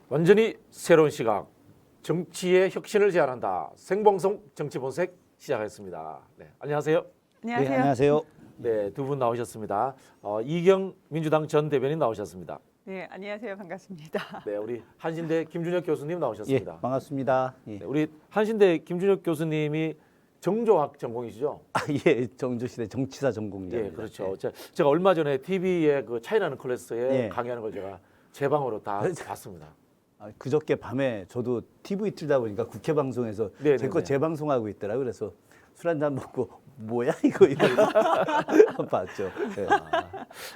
완전히 새로운 시각, 정치의 혁신을 제안한다. 생방송 정치본색 시작하겠습니다. 네, 안녕하세요. 안녕하세요. 네, 안녕하세요. 네, 두 분 나오셨습니다. 이경 민주당 전 대변인 나오셨습니다. 네, 안녕하세요. 반갑습니다. 네, 우리 한신대 김준혁 교수님 예, 나오셨습니다. 반갑습니다. 예. 네, 우리 한신대 김준혁 교수님이 정조학 전공이시죠? 예, 정조시대 정치사 전공입니다. 예, 그렇죠. 제가 얼마 전에 TV에 그 차이나는 클래스에 예. 강의하는 걸 제가 제 방으로 다 봤습니다. 그저께 밤에 저도 TV 틀다 보니까 국회 방송에서 네, 제 거 네, 네. 재방송하고 있더라고요. 그래서 술 한잔 먹고 뭐야 이거 봤죠. 예.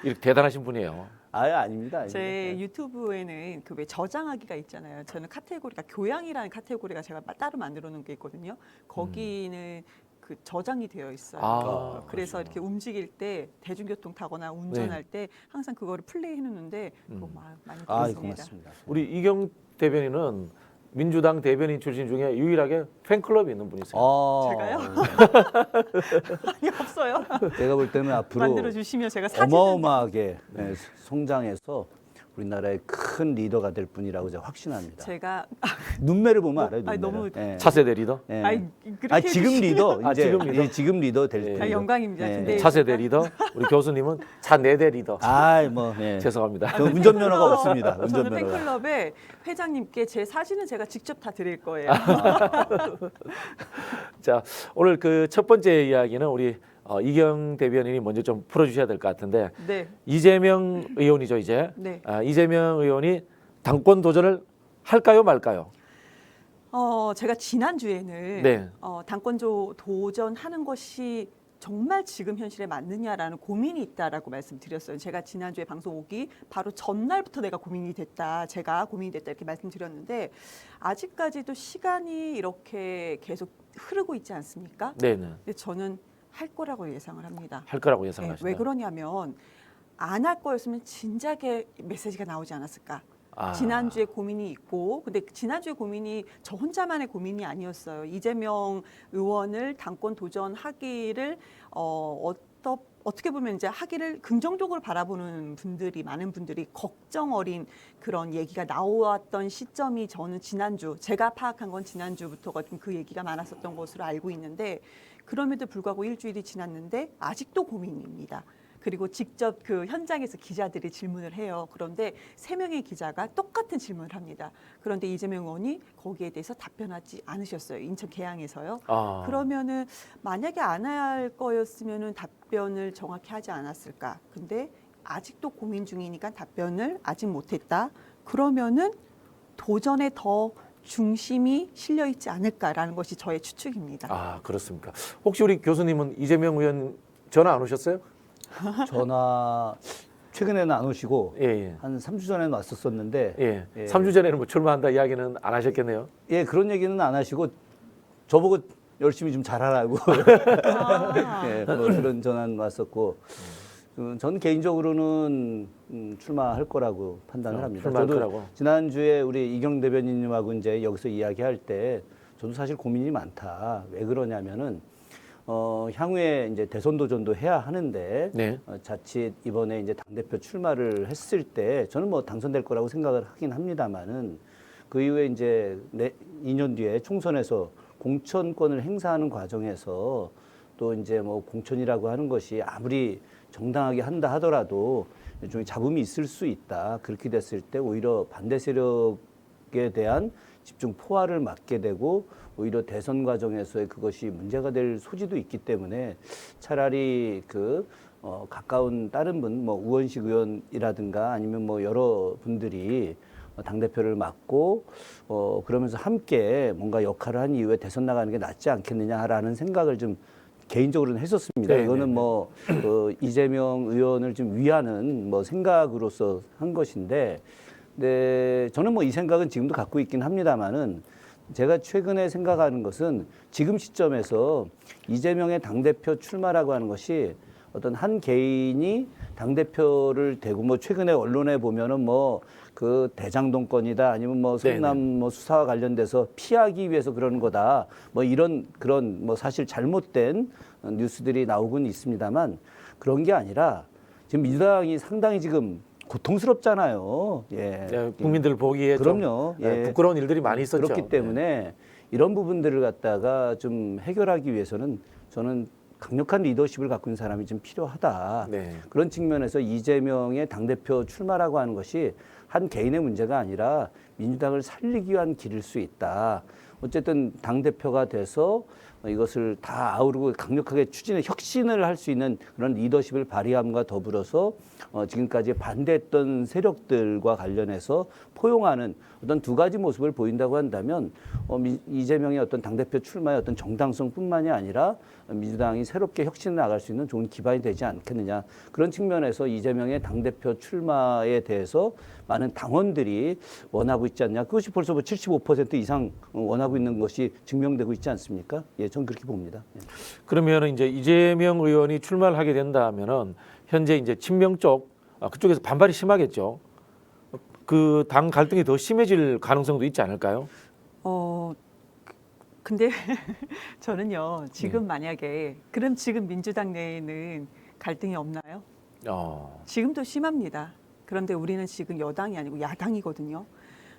이렇게 대단하신 분이에요. 아닙니다. 제 아닙니다. 유튜브에는 그 왜 저장하기가 있잖아요. 저는 카테고리가 교양이라는 카테고리가 제가 따로 만들어 놓은 게 있거든요. 거기는 그 저장이 되어 있어요. 아, 그래서 그렇구나. 이렇게 움직일 때 대중교통 타거나 운전할 때 항상 그거를 플레이 해놓는데 그거 많이 들었습니다. 고맙습니다. 우리 이경 대변인은 민주당 대변인 출신 중에 유일하게 팬클럽이 있는 분이세요. 제가요? 아니 없어요. 제가 볼 때는 앞으로 만들어 주시면 제가 사진을 어마어마하게 성장해서 우리나라의 큰 리더가 될 분이라고 제가 확신합니다. 제가 눈매를 보면 알아요. 아니, 눈매를. 너무 예. 차세대 리더, 예. 그렇게 지금 해주시면- 리더 아, 이제 지금 리더? 지금 리더 될 예. 텐데. 영광입니다. 예. 근데 차세대 리더, 우리 교수님은 차네대 리더. 뭐 예. 죄송합니다. 저 운전면허가 없습니다. 저는 운전면허가. 팬클럽에 회장님께 제 사진은 제가 직접 다 드릴 거예요. 자, 오늘 그 첫 번째 이야기는 우리 이경 대변인이 먼저 좀 풀어주셔야 될 것 같은데 네, 이재명 의원이죠 이제. 네. 이재명 의원이 당권 도전을 할까요 말까요? 제가 지난 주에는 네. 당권조 도전하는 것이 정말 지금 현실에 맞느냐라는 고민이 있다라고 말씀드렸어요. 제가 지난주에 방송 오기 바로 전날부터 내가 고민이 됐다. 제가 고민이 됐다 이렇게 말씀드렸는데 아직까지도 시간이 이렇게 계속 흐르고 있지 않습니까? 네네. 근데 저는 할 거라고 예상을 합니다. 할 거라고 네, 예상하시나요? 왜 그러냐면 안 할 거였으면 진작에 메시지가 나오지 않았을까. 지난주에 고민이 있고 근데 지난주에 고민이 저 혼자만의 고민이 아니었어요. 이재명 의원을 당권 도전하기를 어떻게 보면 이제 하기를 긍정적으로 바라보는 분들이 많은 분들이 걱정 어린 그런 얘기가 나왔던 시점이 저는 지난주 제가 파악한 건 지난주부터가 좀 그 얘기가 많았었던 것으로 알고 있는데 그럼에도 불구하고 일주일이 지났는데 아직도 고민입니다. 그리고 직접 그 현장에서 기자들이 질문을 해요. 그런데 3명의 기자가 똑같은 질문을 합니다. 그런데 이재명 의원이 거기에 대해서 답변하지 않으셨어요. 인천 계양에서요. 그러면은 만약에 안 할 거였으면은 답변을 정확히 하지 않았을까. 근데 아직도 고민 중이니까 답변을 아직 못했다. 그러면은 도전에 더 중심이 실려 있지 않을까라는 것이 저의 추측입니다. 그렇습니까? 혹시 우리 교수님은 이재명 의원 전화 안 오셨어요? 전화 최근에는 안 오시고 예. 한 3주 전에는 왔었었는데 예. 예. 3주 전에는 뭐 출마한다 이야기는 안 하셨겠네요. 예, 그런 얘기는 안 하시고 저보고 열심히 좀 잘하라고 예, 뭐 그런 전화는 왔었고 저는 개인적으로는 출마할 거라고 판단을 합니다. 출마할 저도 거라고. 지난주에 우리 이경 대변인님하고 이제 여기서 이야기할 때 저도 사실 고민이 많다. 왜 그러냐면은 향후에 이제 대선 도전도 해야 하는데 네. 자칫 이번에 이제 당대표 출마를 했을 때 저는 뭐 당선될 거라고 생각을 하긴 합니다만은 그 이후에 이제 2년 뒤에 총선에서 공천권을 행사하는 과정에서 또 이제 뭐 공천이라고 하는 것이 아무리 정당하게 한다 하더라도 일종의 잡음이 있을 수 있다. 그렇게 됐을 때 오히려 반대 세력에 대한 집중 포화를 맞게 되고 오히려 대선 과정에서의 그것이 문제가 될 소지도 있기 때문에 차라리 가까운 다른 분, 뭐 우원식 의원이라든가 아니면 뭐 여러 분들이 당대표를 맡고 그러면서 함께 뭔가 역할을 한 이후에 대선 나가는 게 낫지 않겠느냐라는 생각을 좀 개인적으로는 했었습니다. 네, 이거는 네, 뭐 이재명 의원을 좀 위하는 뭐 생각으로서 한 것인데, 네, 저는 뭐 이 생각은 지금도 갖고 있긴 합니다만은 제가 최근에 생각하는 것은 지금 시점에서 이재명의 당대표 출마라고 하는 것이 어떤 한 개인이 당대표를 대고 뭐 최근에 언론에 보면은 뭐 그 대장동권이다 아니면 뭐 성남 뭐 수사와 관련돼서 피하기 위해서 그러는 거다 뭐 이런 그런 뭐 사실 잘못된 뉴스들이 나오곤 있습니다만 그런 게 아니라 지금 민주당이 상당히 지금 고통스럽잖아요. 예. 네, 국민들 보기에 그럼요. 좀 예. 부끄러운 일들이 많이 있었죠. 그렇기 때문에 이런 부분들을 갖다가 좀 해결하기 위해서는 저는 강력한 리더십을 갖고 있는 사람이 좀 필요하다. 네. 그런 측면에서 이재명의 당대표 출마라고 하는 것이 한 개인의 문제가 아니라 민주당을 살리기 위한 길일 수 있다. 어쨌든 당대표가 돼서 이것을 다 아우르고 강력하게 추진해 혁신을 할 수 있는 그런 리더십을 발휘함과 더불어서 지금까지 반대했던 세력들과 관련해서 포용하는 어떤 두 가지 모습을 보인다고 한다면 이재명의 어떤 당대표 출마의 어떤 정당성뿐만이 아니라 민주당이 새롭게 혁신을 나갈 수 있는 좋은 기반이 되지 않겠느냐. 그런 측면에서 이재명의 당대표 출마에 대해서 많은 당원들이 원하고 있지 않냐. 그것이 벌써 뭐 75% 이상 원하고 있는 것이 증명되고 있지 않습니까? 예, 저는 그렇게 봅니다. 예. 그러면 이제 이재명 의원이 출마를 하게 된다면은 현재 이제 친명 쪽 그쪽에서 반발이 심하겠죠. 그 당 갈등이 더 심해질 가능성도 있지 않을까요? 근데 저는요 지금 만약에 그럼 지금 민주당 내에는 갈등이 없나요? 지금도 심합니다. 그런데 우리는 지금 여당이 아니고 야당이거든요.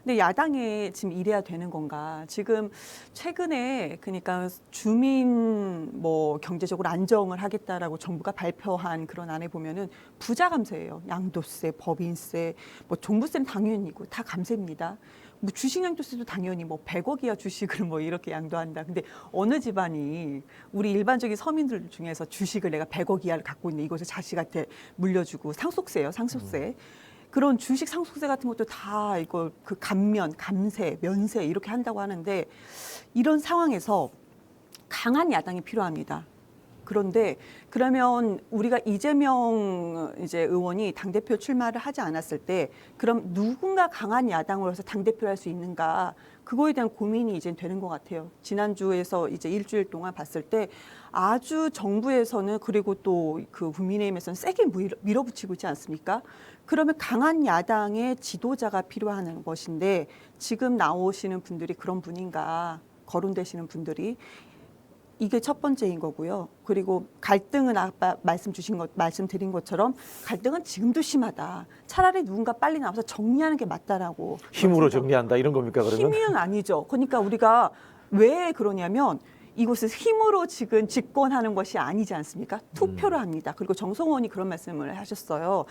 근데 야당에 지금 이래야 되는 건가? 지금 최근에 그러니까 주민 뭐 경제적으로 안정을 하겠다라고 정부가 발표한 그런 안에 보면은 부자 감세예요. 양도세, 법인세, 뭐 종부세는 당연히고 다 감세입니다. 뭐 주식 양도세도 당연히 뭐 100억 이하 주식을 뭐 이렇게 양도한다. 근데 어느 집안이 우리 일반적인 서민들 중에서 주식을 내가 100억 이하를 갖고 있는 이것을 자식한테 물려주고 상속세예요, 상속세. 그런 주식 상속세 같은 것도 다 이거 그 감면, 감세, 면세 이렇게 한다고 하는데 이런 상황에서 강한 야당이 필요합니다. 그런데 그러면 우리가 이재명 이제 의원이 당대표 출마를 하지 않았을 때 그럼 누군가 강한 야당으로서 당대표를 할 수 있는가 그거에 대한 고민이 이제 되는 것 같아요. 지난주에서 이제 일주일 동안 봤을 때 아주 정부에서는 그리고 또 그 국민의힘에서는 세게 밀어붙이고 있지 않습니까? 그러면 강한 야당의 지도자가 필요한 것인데 지금 나오시는 분들이 그런 분인가 거론되시는 분들이 이게 첫 번째인 거고요. 그리고 갈등은 아까 말씀드린 것처럼 갈등은 지금도 심하다. 차라리 누군가 빨리 나와서 정리하는 게 맞다라고. 힘으로 정리한다 이런 겁니까 그러면? 힘은 아니죠. 그러니까 우리가 왜 그러냐면 이곳을 힘으로 지금 집권하는 것이 아니지 않습니까? 투표를 합니다. 그리고 정성호 의원이 그런 말씀을 하셨어요.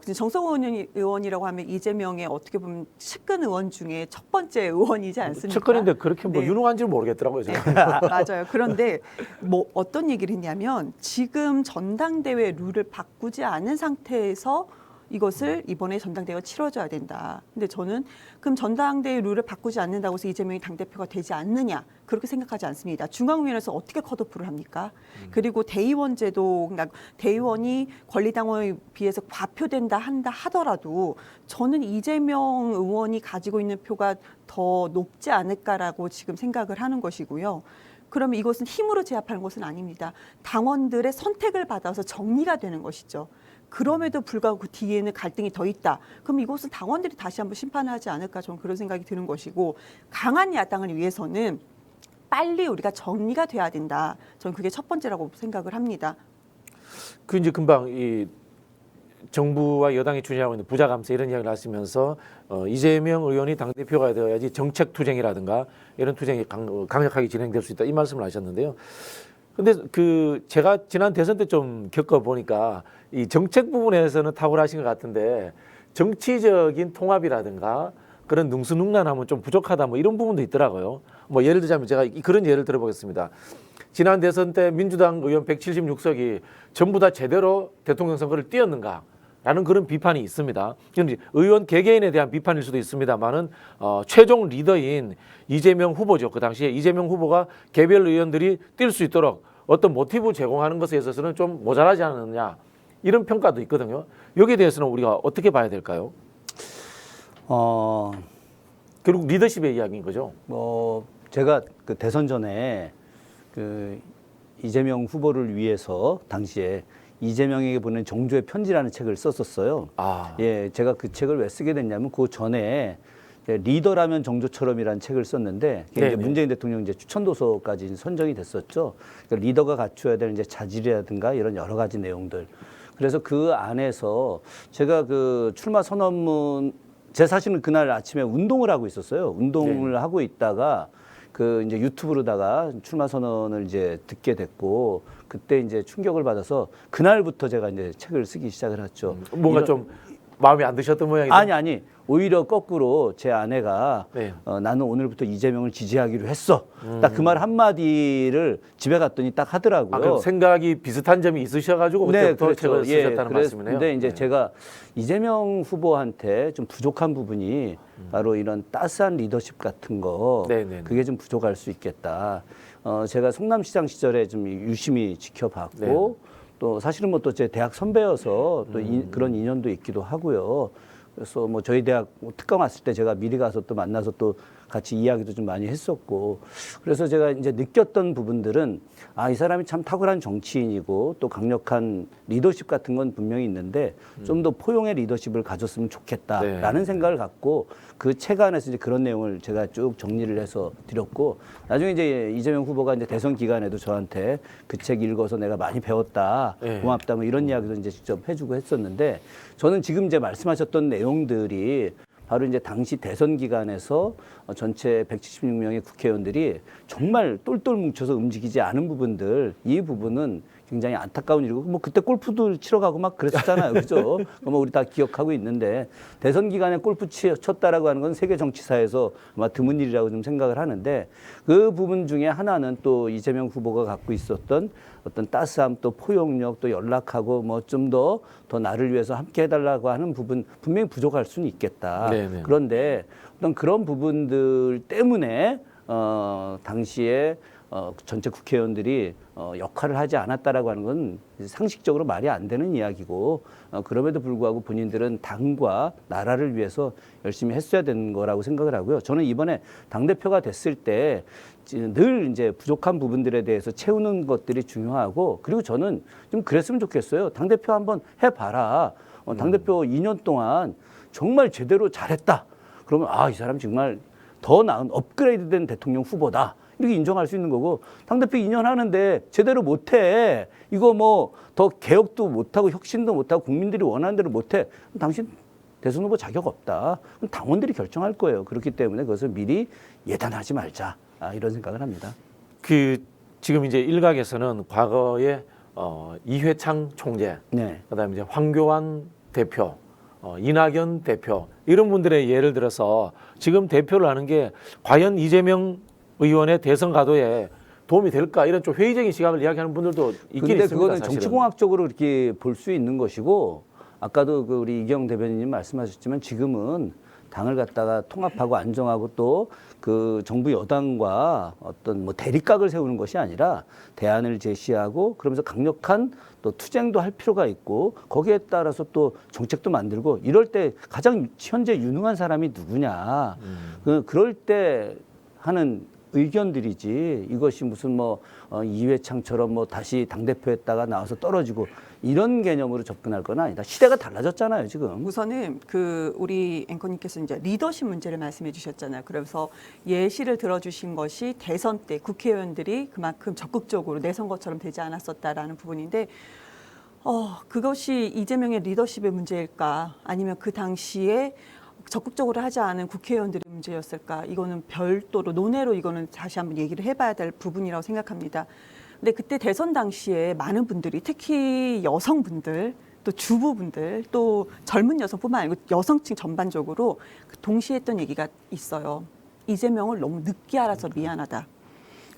근데 정성호 의원이라고 하면 이재명의 어떻게 보면 측근 의원 중에 첫 번째 의원이지 않습니까? 측근인데 그렇게 뭐 네. 유능한지 모르겠더라고요. 네, 제가. 맞아요. 그런데 뭐 어떤 얘기를 했냐면 지금 전당대회 룰을 바꾸지 않은 상태에서 이것을 이번에 전당대회가 치러져야 된다. 근데 저는 그럼 전당대회 룰을 바꾸지 않는다고 해서 이재명이 당대표가 되지 않느냐. 그렇게 생각하지 않습니다. 중앙위원회에서 어떻게 컷오프를 합니까? 그리고 대의원제도, 그러니까 대의원이 권리당원에 비해서 과표된다 한다 하더라도 저는 이재명 의원이 가지고 있는 표가 더 높지 않을까라고 지금 생각을 하는 것이고요. 그러면 이것은 힘으로 제압하는 것은 아닙니다. 당원들의 선택을 받아서 정리가 되는 것이죠. 그럼에도 불구하고 그 뒤에는 갈등이 더 있다. 그럼 이것은 당원들이 다시 한번 심판을 하지 않을까 저는 그런 생각이 드는 것이고 강한 야당을 위해서는 빨리 우리가 정리가 돼야 된다. 저는 그게 첫 번째라고 생각을 합니다. 그 이제 금방 이 정부와 여당이 추진하고 있는 부자 감세 이런 이야기를 하시면서 이재명 의원이 당대표가 되어야지 정책 투쟁이라든가 이런 투쟁이 강력하게 진행될 수 있다 이 말씀을 하셨는데요. 근데 그 제가 지난 대선 때 좀 겪어보니까 이 정책 부분에서는 탁월하신 것 같은데 정치적인 통합이라든가 그런 능수능란함은 좀 부족하다 뭐 이런 부분도 있더라고요. 뭐 예를 들자면 제가 그런 예를 들어보겠습니다. 지난 대선 때 민주당 의원 176석이 전부 다 제대로 대통령 선거를 뛰었는가? 라는 그런 비판이 있습니다. 그런데 의원 개개인에 대한 비판일 수도 있습니다만은 최종 리더인 이재명 후보죠. 그 당시에 이재명 후보가 개별 의원들이 뛸 수 있도록 어떤 모티브 제공하는 것에 있어서는 좀 모자라지 않느냐 이런 평가도 있거든요. 여기에 대해서는 우리가 어떻게 봐야 될까요? 결국 리더십의 이야기인 거죠. 제가 그 대선 전에 그 이재명 후보를 위해서 당시에 이재명에게 보낸 정조의 편지라는 책을 썼었어요. 예, 제가 그 책을 왜 쓰게 됐냐면 그 전에 리더라면 정조처럼이라는 책을 썼는데 이제 문재인 대통령 이제 추천 도서까지 선정이 됐었죠. 그러니까 리더가 갖춰야 될 이제 자질이라든가 이런 여러 가지 내용들. 그래서 그 안에서 제가 그 출마 선언문 제 사실은 그날 아침에 운동을 하고 있었어요. 운동을 하고 있다가 그 이제 유튜브로다가 출마 선언을 이제 듣게 됐고 그때 이제 충격을 받아서 그날부터 제가 이제 책을 쓰기 시작을 했죠. 뭔가 좀 마음에 안 드셨던 모양이죠? 아니 오히려 거꾸로 제 아내가 네. 나는 오늘부터 이재명을 지지하기로 했어. 딱 그 말 한마디를 집에 갔더니 딱 하더라고요. 아, 그럼 생각이 비슷한 점이 있으셔가지고 그때부터 그렇죠. 책을 쓰셨다는 말씀이네요. 근데 이제 제가 이재명 후보한테 좀 부족한 부분이 바로 이런 따스한 리더십 같은 거 네네네. 그게 좀 부족할 수 있겠다. 제가 성남시장 시절에 좀 유심히 지켜봤고 네. 또 사실은 뭐 또 제 대학 선배여서 또 그런 인연도 있기도 하고요. 그래서 뭐 저희 대학 특강 왔을 때 제가 미리 가서 또 만나서 또 같이 이야기도 좀 많이 했었고 그래서 제가 이제 느꼈던 부분들은 이 사람이 참 탁월한 정치인이고 또 강력한 리더십 같은 건 분명히 있는데 좀 더 포용의 리더십을 가졌으면 좋겠다라는 생각을 갖고 그 책 안에서 이제 그런 내용을 제가 쭉 정리를 해서 드렸고 나중에 이제 이재명 후보가 이제 대선 기간에도 저한테 그 책 읽어서 내가 많이 배웠다 고맙다 뭐 이런 이야기도 이제 직접 해주고 했었는데 저는 지금 이제 말씀하셨던 내용들이 바로 이제 당시 대선 기간에서 전체 176명의 국회의원들이 정말 똘똘 뭉쳐서 움직이지 않은 부분들, 이 부분은 굉장히 안타까운 일이고, 뭐 그때 골프도 치러 가고 막 그랬었잖아요. 그죠? 뭐 우리 다 기억하고 있는데, 대선 기간에 골프 쳤다라고 하는 건 세계 정치사에서 아마 드문 일이라고 좀 생각을 하는데, 그 부분 중에 하나는 또 이재명 후보가 갖고 있었던 어떤 따스함, 또 포용력, 또 연락하고 뭐 좀 더 나를 위해서 함께 해달라고 하는 부분 분명히 부족할 수는 있겠다. 네네. 그런데 어떤 그런 부분들 때문에 당시에 전체 국회의원들이 역할을 하지 않았다라고 하는 건 상식적으로 말이 안 되는 이야기고 그럼에도 불구하고 본인들은 당과 나라를 위해서 열심히 했어야 되는 거라고 생각을 하고요. 저는 이번에 당대표가 됐을 때 늘 이제 부족한 부분들에 대해서 채우는 것들이 중요하고 그리고 저는 좀 그랬으면 좋겠어요. 당대표 한번 해봐라. 당대표 2년 동안 정말 제대로 잘했다. 그러면 이 사람 정말 더 나은 업그레이드된 대통령 후보다. 이렇게 인정할 수 있는 거고 당대표 2년 하는데 제대로 못해. 이거 뭐 더 개혁도 못하고 혁신도 못하고 국민들이 원하는 대로 못해. 당신 대선 후보 자격 없다. 그럼 당원들이 결정할 거예요. 그렇기 때문에 그것을 미리 예단하지 말자. 이런 생각을 합니다. 지금 이제 일각에서는 과거에 이회창 총재, 네. 그다음에 이제 황교안 대표, 이낙연 대표 이런 분들의 예를 들어서 지금 대표를 하는 게 과연 이재명 의원의 대선 가도에 도움이 될까 이런 좀 회의적인 시각을 이야기하는 분들도 있긴 근데 있습니다. 그거는 사실은. 정치공학적으로 이렇게 볼 수 있는 것이고 아까도 그 우리 이경 대변인님 말씀하셨지만 지금은 당을 갖다가 통합하고 안정하고 또 그 정부 여당과 어떤 뭐 대립각을 세우는 것이 아니라 대안을 제시하고 그러면서 강력한 또 투쟁도 할 필요가 있고 거기에 따라서 또 정책도 만들고 이럴 때 가장 현재 유능한 사람이 누구냐. 그럴 때 하는 의견들이지 이것이 무슨 뭐 이회창처럼 뭐 다시 당대표했다가 나와서 떨어지고 이런 개념으로 접근할 건 아니다. 시대가 달라졌잖아요, 지금. 우선은 우리 앵커님께서 이제 리더십 문제를 말씀해 주셨잖아요. 그래서 예시를 들어주신 것이 대선 때 국회의원들이 그만큼 적극적으로 내 선거처럼 되지 않았었다라는 부분인데 그것이 이재명의 리더십의 문제일까? 아니면 그 당시에 적극적으로 하지 않은 국회의원들의 문제였을까? 이거는 별도로 논외로 이거는 다시 한번 얘기를 해봐야 될 부분이라고 생각합니다. 근데 그때 대선 당시에 많은 분들이 특히 여성분들 또 주부분들 또 젊은 여성뿐만 아니고 여성층 전반적으로 동시에 했던 얘기가 있어요. 이재명을 너무 늦게 알아서 미안하다.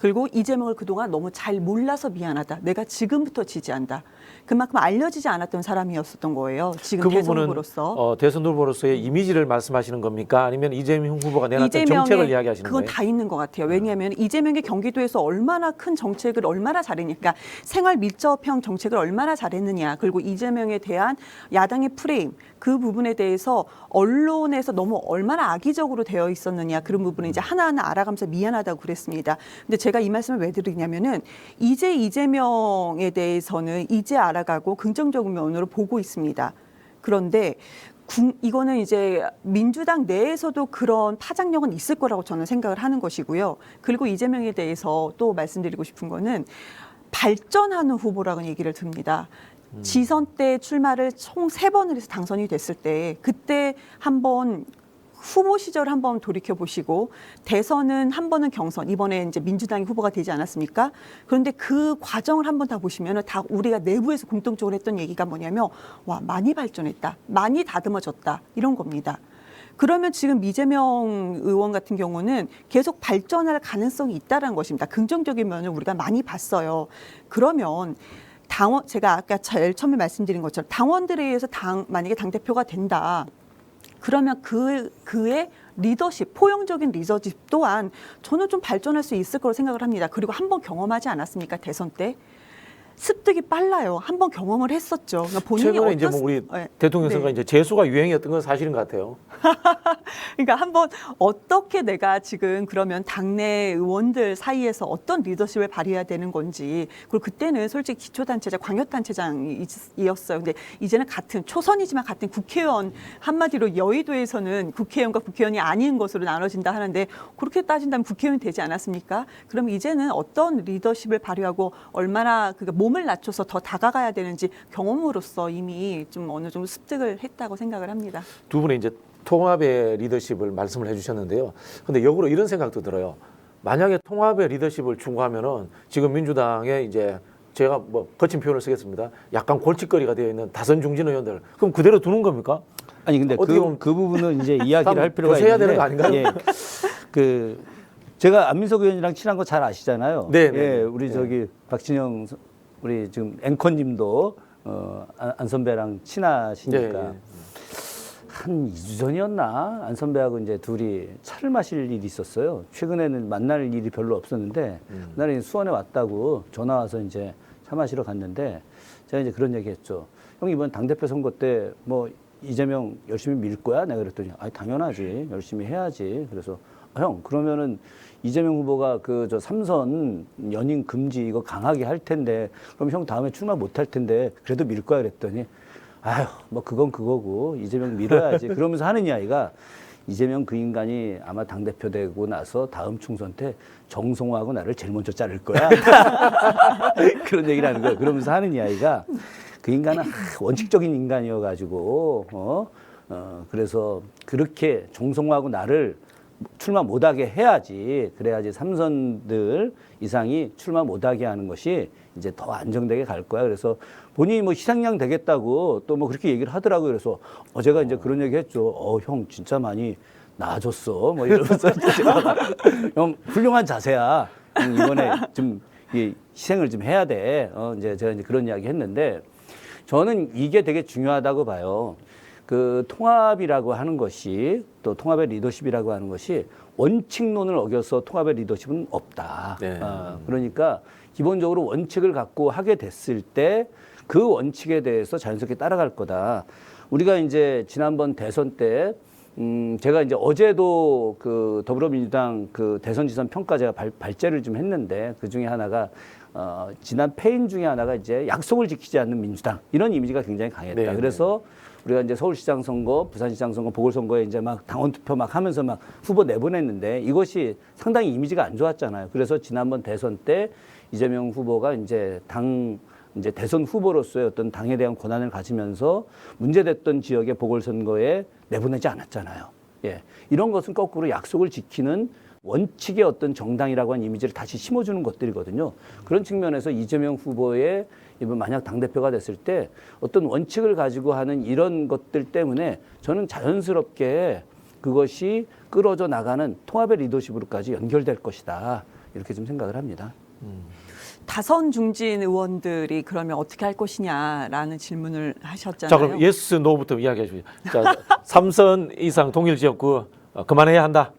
그리고 이재명을 그동안 너무 잘 몰라서 미안하다. 내가 지금부터 지지한다. 그만큼 알려지지 않았던 사람이었었던 거예요. 지금 그 대선 부분은 후보로서. 대선 후보로서의 이미지를 말씀하시는 겁니까? 아니면 이재명 후보가 내놨던 정책을 이야기하시는 그건 거예요? 다 있는 것 같아요. 왜냐하면 이재명이 경기도에서 얼마나 큰 정책을 얼마나 잘했냐. 그러니까 생활 밀접형 정책을 얼마나 잘했느냐. 그리고 이재명에 대한 야당의 프레임 그 부분에 대해서 언론에서 너무 얼마나 악의적으로 되어 있었느냐. 그런 부분을 이제 하나하나 알아가면서 미안하다고 그랬습니다. 근데 제가 이 말씀을 왜 드리냐면은 이제 이재명에 대해서는 이제 알아가고 긍정적인 면으로 보고 있습니다. 그런데 이거는 이제 민주당 내에서도 그런 파장력은 있을 거라고 저는 생각을 하는 것이고요. 그리고 이재명에 대해서 또 말씀드리고 싶은 거는 발전하는 후보라고 얘기를 듭니다. 지선 때 출마를 총 3번을 해서 당선이 됐을 때 그때 한번 후보 시절 한번 돌이켜 보시고 대선은 한 번은 경선 이번에 이제 민주당이 후보가 되지 않았습니까? 그런데 그 과정을 한번 다 보시면은 다 우리가 내부에서 공통적으로 했던 얘기가 뭐냐면 와 많이 발전했다, 많이 다듬어졌다 이런 겁니다. 그러면 지금 이재명 의원 같은 경우는 계속 발전할 가능성이 있다는 것입니다. 긍정적인 면을 우리가 많이 봤어요. 그러면 당원 제가 아까 제일 처음에 말씀드린 것처럼 당원들에 의해서 만약에 당대표가 된다. 그러면 그의 리더십, 포용적인 리더십 또한 저는 좀 발전할 수 있을 거라고 생각을 합니다. 그리고 한번 경험하지 않았습니까? 대선 때. 습득이 빨라요. 한번 경험을 했었죠. 그러니까 본인이 최근에 이제 뭐 우리 네. 대통령 선거 네. 이제 재수가 유행이었던 건 사실인 것 같아요. 그러니까 한번 어떻게 내가 지금 그러면 당내 의원들 사이에서 어떤 리더십을 발휘해야 되는 건지 그리고 그때는 솔직히 기초단체장, 광역단체장이었어요. 근데 이제는 같은 초선이지만 같은 국회의원 한마디로 여의도에서는 국회의원과 국회의원이 아닌 것으로 나눠진다 하는데 그렇게 따진다면 국회의원이 되지 않았습니까? 그럼 이제는 어떤 리더십을 발휘하고 얼마나 몸을 낮춰서 더 다가가야 되는지 경험으로서 이미 좀 어느 정도 습득을 했다고 생각을 합니다. 두 분이 이제 통합의 리더십을 말씀을 해주셨는데요. 근데 역으로 이런 생각도 들어요. 만약에 통합의 리더십을 추구하면은 지금 민주당에 이제 제가 뭐 거친 표현을 쓰겠습니다. 약간 골칫거리가 되어 있는 다선 중진 의원들 그럼 그대로 두는 겁니까? 아니 근데 어떻게 보면 그 부분은 이제 이야기를 할 필요가 교체해야 있는데 되는 거 아닌가요? 예. 그 제가 안민석 의원이랑 친한 거 잘 아시잖아요. 네, 네, 예, 네. 우리 네. 저기 박진영 우리 지금 앵커님도 안 선배랑 친하시니까 네, 네. 한 2주 전이었나 안 선배하고 이제 둘이 차를 마실 일이 있었어요. 최근에는 만날 일이 별로 없었는데 그날에 수원에 왔다고 전화 와서 이제 차 마시러 갔는데 제가 이제 그런 얘기했죠. 형 이번 당대표 선거 때 뭐 이재명 열심히 밀 거야? 내가 그랬더니 아 당연하지 열심히 해야지. 그래서 형 그러면은 이재명 후보가 그 저 삼선 연임 금지 이거 강하게 할 텐데 그럼 형 다음에 출마 못 할 텐데 그래도 밀 거야 그랬더니 아휴 뭐 그건 그거고 이재명 밀어야지 그러면서 하는 이야기가 이재명 그 인간이 아마 당대표 되고 나서 다음 총선 때 정성화하고 나를 제일 먼저 자를 거야 그런 얘기를 하는 거예요. 그러면서 하는 이야기가 그 인간은 원칙적인 인간이어가지고 그래서 그렇게 정성화하고 나를 출마 못하게 해야지 그래야지 삼선들 이상이 출마 못하게 하는 것이 이제 더 안정되게 갈 거야. 그래서 본인이 뭐 희생양 되겠다고 또 뭐 그렇게 얘기를 하더라고요. 그래서 제가 이제 그런 얘기 했죠. 형 진짜 많이 나아졌어. 뭐 이러면서 형 훌륭한 자세야. 형 이번에 좀 희생을 좀 해야 돼. 이제 제가 이제 그런 이야기 했는데 저는 이게 되게 중요하다고 봐요. 그 통합이라고 하는 것이 또 통합의 리더십이라고 하는 것이 원칙론을 어겨서 통합의 리더십은 없다. 네. 그러니까 기본적으로 원칙을 갖고 하게 됐을 때 그 원칙에 대해서 자연스럽게 따라갈 거다. 우리가 이제 지난번 대선 때 제가 이제 어제도 그 더불어민주당 그 대선 지선 평가 제가 발제를 좀 했는데 그 중에 하나가 지난 패인 중에 하나가 이제 약속을 지키지 않는 민주당 이런 이미지가 굉장히 강했다. 네, 그래서 우리가 이제 서울시장 선거, 부산시장 선거, 보궐선거에 이제 막 당원 투표 막 하면서 막 후보 내보냈는데 이것이 상당히 이미지가 안 좋았잖아요. 그래서 지난번 대선 때 이재명 후보가 이제 대선 후보로서의 어떤 당에 대한 권한을 가지면서 문제됐던 지역의 보궐선거에 내보내지 않았잖아요. 예. 이런 것은 거꾸로 약속을 지키는 원칙의 어떤 정당이라고 하는 이미지를 다시 심어주는 것들이거든요. 그런 측면에서 이재명 후보의 이번 만약 당대표가 됐을 때 어떤 원칙을 가지고 하는 이런 것들 때문에 저는 자연스럽게 그것이 끌어져 나가는 통합의 리더십으로까지 연결될 것이다. 이렇게 좀 생각을 합니다. 다선 중진 의원들이 그러면 어떻게 할 것이냐라는 질문을 하셨잖아요. 자 그럼 예스 노부터 이야기해 주시죠. 자 3선 이상 동일 지역구 그만해야 한다.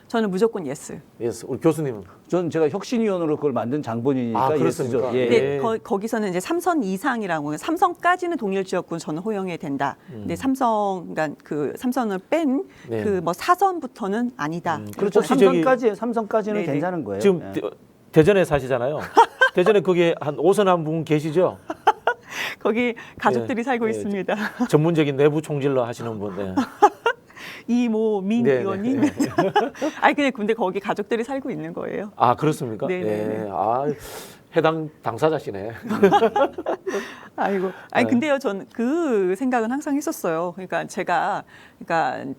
저는 무조건 예스. 예스. 우리 교수님은 저는 제가 혁신위원으로 그걸 만든 장본이니까 그렇습니까? 예스죠. 예. 근데 거기서는 이제 3선 이상이라고 3선까지는 동일 지역군 저는 허용이 된다. 근데 그러니까 그 3선을 뺀 네. 그 뭐 4선부터는 아니다. 그렇죠. 혹시 저기- 삼선까지는 네네. 괜찮은 거예요. 지금 예. 대전에 사시잖아요. 대전에 거기에 한 5선 한 분 계시죠? 거기 가족들이 예, 살고 예. 있습니다. 전문적인 내부 총질러 하시는 분. 네. 이모민 네, 의원님. 네. 아니 근데 거기 가족들이 살고 있는 거예요. 아 그렇습니까? 네, 네, 네. 아 해당 당사자시네. 아이고. 아니 근데요, 저는 그 생각은 항상 했었어요. 그러니까 제가 그러니까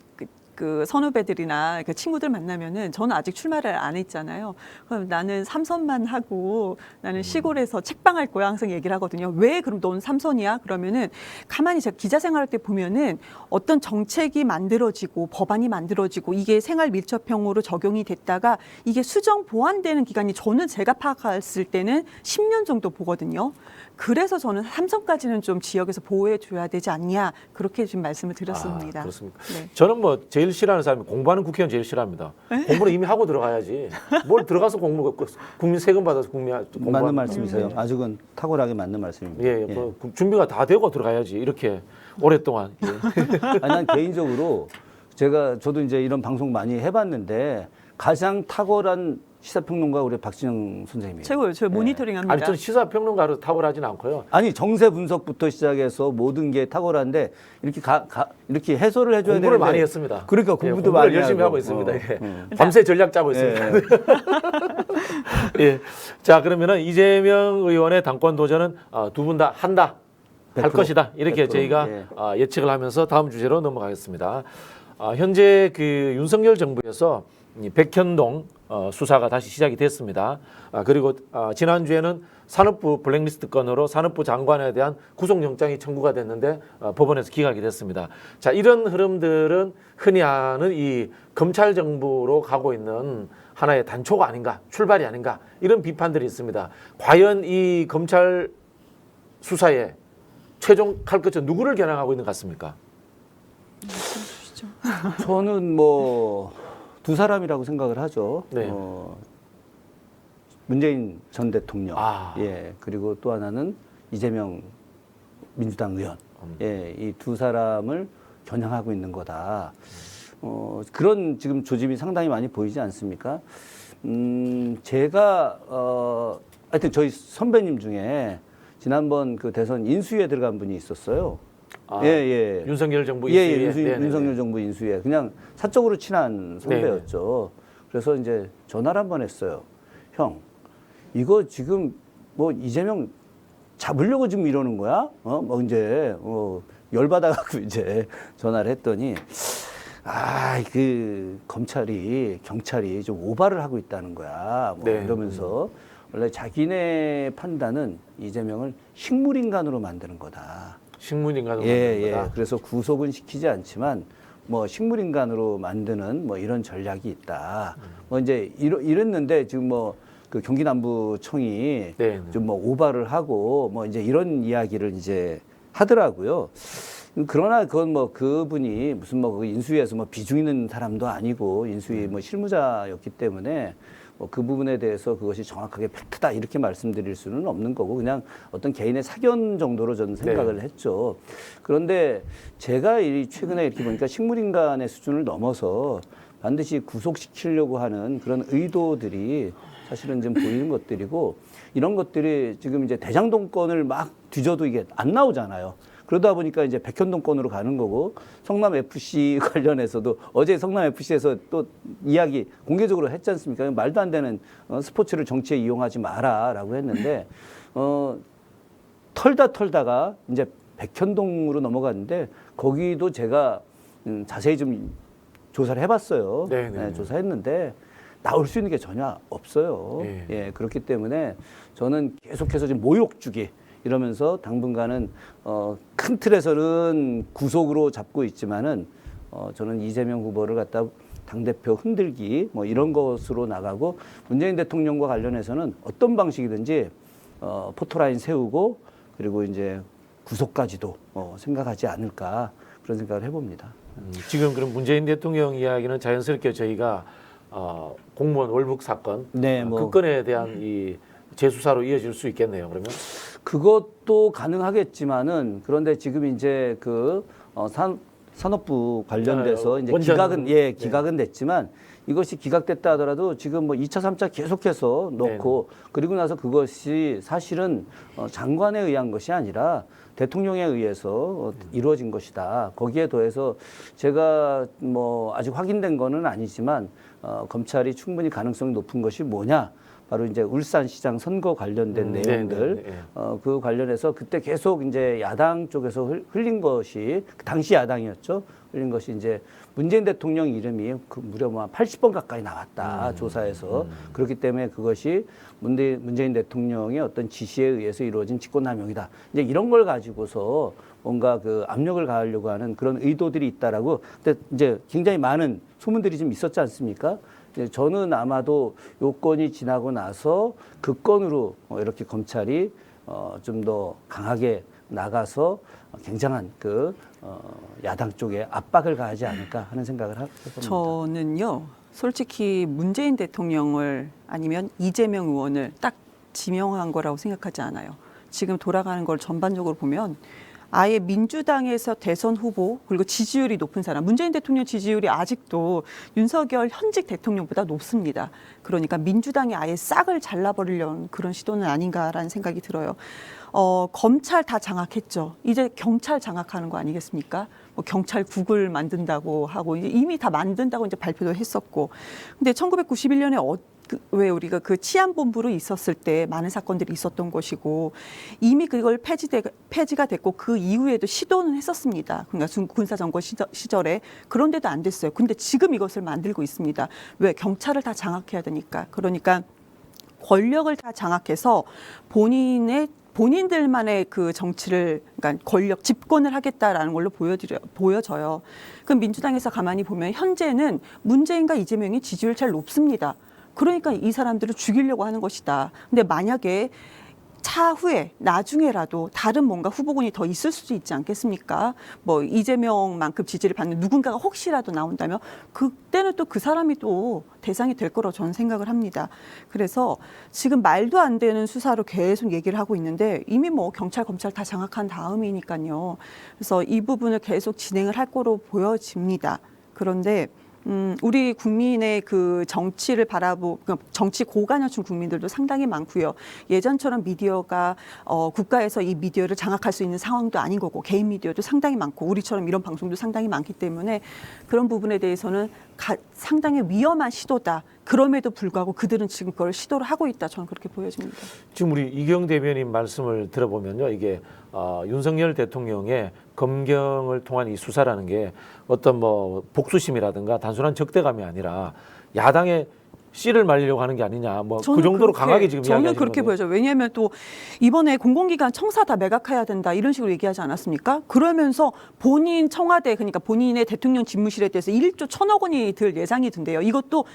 그 선후배들이나 그 친구들 만나면은 저는 아직 출마를 안 했잖아요. 그럼 나는 삼선만 하고 나는 시골에서 책방할 거야 항상 얘기를 하거든요. 왜 그럼 넌 삼선이야? 그러면은 가만히 제가 기자 생활할 때 보면은 어떤 정책이 만들어지고 법안이 만들어지고 이게 생활 밀접형으로 적용이 됐다가 이게 수정 보완되는 기간이 저는 제가 파악했을 때는 10년 정도 보거든요. 그래서 저는 삼선까지는 좀 지역에서 보호해 줘야 되지 않냐 그렇게 지금 말씀을 드렸습니다. 그렇습니까? 네. 저는 뭐 제일 싫어하는 사람이 공부하는 국회의원 제일 싫어합니다. 공부는 이미 하고 들어가야지. 뭘 들어가서 국민 세금 받아서 맞는 공부하는 말씀이세요. 아직은 탁월하게 맞는 말씀입니다. 예, 뭐 준비가 다 되고 들어가야지. 이렇게 오랫동안. 예. 아니, 난 개인적으로 저도 이제 이런 방송 많이 해봤는데 가장 탁월한 시사평론가 우리 박진영 선생님이에요. 최고요. 저 모니터링합니다. 아니 저는 시사평론가로 탁월하진 않고요. 아니 정세 분석부터 시작해서 모든 게 탁월한데 이렇게 이렇게 해설을 해줘야 되는데 공부를 많이 했습니다. 그러니까 예, 공부도 공부를 많이 열심히 하고 하고. 있습니다. 예. 밤새 전략 짜고 있습니다. 예. 자 그러면은 이재명 의원의 당권 도전은 두 분 다 한다. 할 100%, 것이다. 이렇게 100%, 저희가 예. 예측을 하면서 다음 주제로 넘어가겠습니다. 현재 그 윤석열 정부에서 이 백현동 수사가 다시 시작이 됐습니다. 그리고 지난주에는 산업부 블랙리스트 건으로 산업부 장관에 대한 구속영장이 청구가 됐는데 법원에서 기각이 됐습니다. 자, 이런 흐름들은 흔히 하는 이 검찰 정부로 가고 있는 하나의 단초가 아닌가, 출발이 아닌가 이런 비판들이 있습니다. 과연 이 검찰 수사에 최종 칼 끝은 누구를 겨냥하고 있는 것 같습니까? 저는 뭐 두 사람이라고 생각을 하죠. 네. 문재인 전 대통령, 아. 예, 그리고 또 하나는 이재명 민주당 의원, 예, 이 두 사람을 겨냥하고 있는 거다. 그런 지금 조짐이 상당히 많이 보이지 않습니까? 제가 하여튼 저희 선배님 중에 지난번 그 대선 인수위에 들어간 분이 있었어요. 예. 윤석열 정부 예, 인수위에. 네네네. 윤석열 정부 인수위에 그냥 사적으로 친한 선배였죠. 그래서 이제 전화를 한 번 했어요. 형, 이거 지금 뭐 이재명 잡으려고 지금 이러는 거야? 뭐 이제 열받아갖고 이제 전화를 했더니 그 경찰이 좀 오바를 하고 있다는 거야. 뭐 네. 이러면서 원래 자기네 판단은 이재명을 식물인간으로 만드는 거다. 식물인간으로 만드는 예. 거다. 그래서 구속은 시키지 않지만 뭐 식물인간으로 만드는 뭐 이런 전략이 있다. 뭐 이제 이랬는데 지금 뭐 그 경기남부청이 네. 좀 뭐 오바를 하고 뭐 이제 이런 이야기를 이제 하더라고요. 그러나 그건 뭐 그분이 무슨 뭐 그 인수위에서 뭐 비중 있는 사람도 아니고 인수위 뭐 실무자였기 때문에 뭐 그 부분에 대해서 그것이 정확하게 팩트다 이렇게 말씀드릴 수는 없는 거고 그냥 어떤 개인의 사견 정도로 저는 생각을 했죠. 그런데 제가 최근에 이렇게 보니까 식물인간의 수준을 넘어서 반드시 구속시키려고 하는 그런 의도들이 사실은 좀 보이는 것들이고 이런 것들이 지금 이제 대장동 건을 막 뒤져도 이게 안 나오잖아요. 그러다 보니까 이제 백현동 건으로 가는 거고 성남 FC 관련해서도 어제 성남 FC에서 또 이야기 공개적으로 했지 않습니까? 말도 안 되는 스포츠를 정치에 이용하지 마라라고 했는데 털다가 이제 백현동으로 넘어갔는데 거기도 제가 자세히 좀 조사를 해봤어요. 네네. 조사했는데 나올 수 있는 게 전혀 없어요. 네. 예, 그렇기 때문에 저는 계속해서 지금 모욕 주기 이러면서 당분간은 큰 틀에서는 구속으로 잡고 있지만은 저는 이재명 후보를 갖다 당대표 흔들기 뭐 이런 것으로 나가고 문재인 대통령과 관련해서는 어떤 방식이든지 포토라인 세우고 그리고 이제 구속까지도 생각하지 않을까 그런 생각을 해봅니다. 지금 그럼 문재인 대통령 이야기는 자연스럽게 저희가 공무원 월북 사건 네, 그 건에 대한 이 재수사로 이어질 수 있겠네요. 그러면 그것도 가능하겠지만은 그런데 지금 이제 그 산업부 관련돼서 이제 기각은 됐지만 이것이 기각됐다 하더라도 지금 뭐 2차, 3차 계속해서 넣고 그리고 나서 그것이 사실은 장관에 의한 것이 아니라 대통령에 의해서 이루어진 것이다. 거기에 더해서 제가 뭐 아직 확인된 거는 아니지만 검찰이 충분히 가능성이 높은 것이 뭐냐? 바로 이제 울산시장 선거 관련된 내용들, 그 관련해서 그때 계속 이제 야당 쪽에서 흘린 것이 당시 야당이었죠. 흘린 것이 이제 문재인 대통령 이름이 그 무려 뭐 80번 가까이 나왔다 조사에서. 그렇기 때문에 그것이 문재인 대통령의 어떤 지시에 의해서 이루어진 직권남용이다. 이제 이런 걸 가지고서 뭔가 그 압력을 가하려고 하는 그런 의도들이 있다라고. 근데 이제 굉장히 많은 소문들이 좀 있었지 않습니까? 저는 아마도 요건이 지나고 나서 그 건으로 이렇게 검찰이 좀 더 강하게 나가서 굉장한 그 야당 쪽에 압박을 가하지 않을까 하는 생각을 해봅니다. 저는요, 솔직히 문재인 대통령을 아니면 이재명 의원을 딱 지명한 거라고 생각하지 않아요. 지금 돌아가는 걸 전반적으로 보면 아예 민주당에서 대선 후보 그리고 지지율이 높은 사람, 문재인 대통령 지지율이 아직도 윤석열 현직 대통령보다 높습니다. 그러니까 민주당이 아예 싹을 잘라버리려는 그런 시도는 아닌가라는 생각이 들어요. 검찰 다 장악했죠. 이제 경찰 장악하는 거 아니겠습니까? 뭐 경찰국을 만든다고 하고 이미 다 만든다고 이제 발표도 했었고. 근데 1991년에 왜 우리가 그 치안본부로 있었을 때 많은 사건들이 있었던 것이고 이미 그걸 폐지가 됐고 그 이후에도 시도는 했었습니다. 그러니까 군사정권 시절에. 그런데도 안 됐어요. 근데 지금 이것을 만들고 있습니다. 왜? 경찰을 다 장악해야 되니까. 그러니까 권력을 다 장악해서 본인들만의 그 정치를, 그러니까 권력 집권을 하겠다라는 걸로 보여져요. 그럼 민주당에서 가만히 보면 현재는 문재인과 이재명이 지지율 제일 높습니다. 그러니까 이 사람들을 죽이려고 하는 것이다. 근데 만약에 차후에 나중에라도 다른 뭔가 후보군이 더 있을 수도 있지 않겠습니까? 뭐 이재명만큼 지지를 받는 누군가가 혹시라도 나온다면 그때는 또 그 사람이 또 대상이 될 거라고 저는 생각을 합니다. 그래서 지금 말도 안 되는 수사로 계속 얘기를 하고 있는데 이미 뭐 경찰, 검찰 다 장악한 다음이니까요. 그래서 이 부분을 계속 진행을 할 거로 보여집니다. 그런데 우리 국민의 그 정치를 정치 고관여층 국민들도 상당히 많고요. 예전처럼 미디어가 국가에서 이 미디어를 장악할 수 있는 상황도 아닌 거고 개인 미디어도 상당히 많고 우리처럼 이런 방송도 상당히 많기 때문에 그런 부분에 대해서는 상당히 위험한 시도다. 그럼에도 불구하고 그들은 지금 그걸 시도를 하고 있다. 저는 그렇게 보여집니다. 지금 우리 이경 대변인 말씀을 들어보면요, 이게 윤석열 대통령의 검경을 통한 이 수사라는 게 어떤 뭐 복수심이라든가 단순한 적대감이 아니라 야당의 씨를 말리려고 하는 게 아니냐, 뭐 그 정도로 강하게 지금 이야기하시는 저는 그렇게 보여져요. 왜냐하면 또 이번에 공공기관 청사 다 매각해야 된다 이런 식으로 얘기하지 않았습니까? 그러면서 본인 청와대, 그러니까 본인의 대통령 집무실에 대해서 1조 1,000억 원이 들 예상이 든대요. 이것도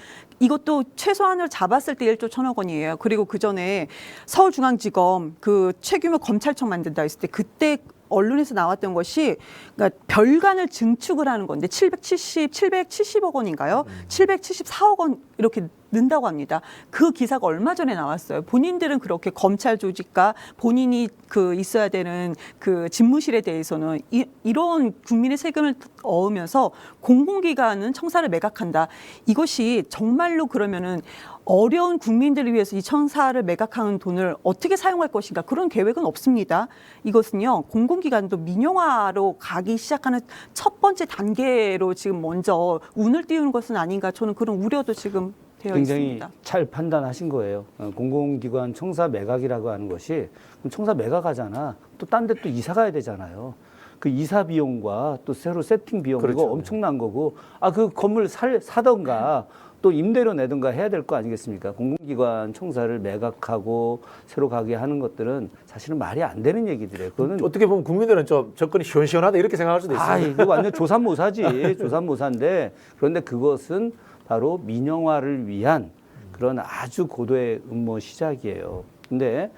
최소한을 잡았을 때 1조 1,000억 원이에요. 그리고 그 전에 서울중앙지검 그 최규모 검찰청 만든다 했을 때 그때 언론에서 나왔던 것이 그러니까 별관을 증축을 하는 건데 770억 원인가요? 774억 원 이렇게 는다고 합니다. 그 기사가 얼마 전에 나왔어요. 본인들은 그렇게 검찰 조직과 본인이 그 있어야 되는 그 집무실에 대해서는 이런 국민의 세금을 얻으면서 공공기관은 청사를 매각한다. 이것이 정말로 그러면은 어려운 국민들을 위해서 이 청사를 매각하는 돈을 어떻게 사용할 것인가 그런 계획은 없습니다. 이것은요 공공기관도 민영화로 가기 시작하는 첫 번째 단계로 지금 먼저 운을 띄우는 것은 아닌가 저는 그런 우려도 지금 되어 굉장히 있습니다. 잘 판단하신 거예요. 공공기관 청사 매각이라고 하는 것이 그럼 청사 매각하잖아. 또 딴 데 또 이사 가야 되잖아요. 그 이사 비용과 또 새로 세팅 비용 그렇죠. 이거 엄청난 거고 그 건물 사던가 또 임대료 내든가 해야 될 거 아니겠습니까? 공공기관 청사를 매각하고 새로 가게 하는 것들은 사실은 말이 안 되는 얘기들이에요. 그거는 어떻게 보면 국민들은 좀 접근이 시원시원하다 이렇게 생각할 수도 있어요. 이거 완전 조삼모사지. 조삼모사인데 그런데 그것은 바로 민영화를 위한 그런 아주 고도의 음모 시작이에요. 근데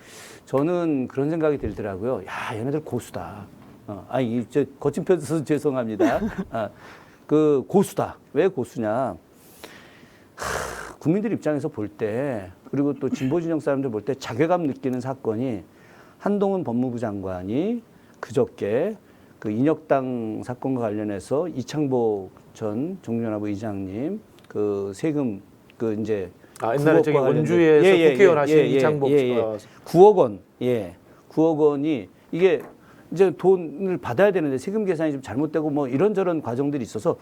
저는 그런 생각이 들더라고요. 야, 얘네들 고수다. 저 거친 표현에서 죄송합니다. 그 고수다. 왜 고수냐? 국민들 입장에서 볼 때 그리고 또 진보 진영 사람들 볼 때 자괴감 느끼는 사건이 한동훈 법무부 장관이 그저께 그 인혁당 사건과 관련해서 이창복 전 정유연합 의장님 그 세금 그 이제 옛날에 저기 원주에서 국회의원 하신 이창복 9억 원 9억 원이 이게 이제 돈을 받아야 되는데 세금 계산이 좀 잘못되고 뭐 이런저런 과정들이 있어서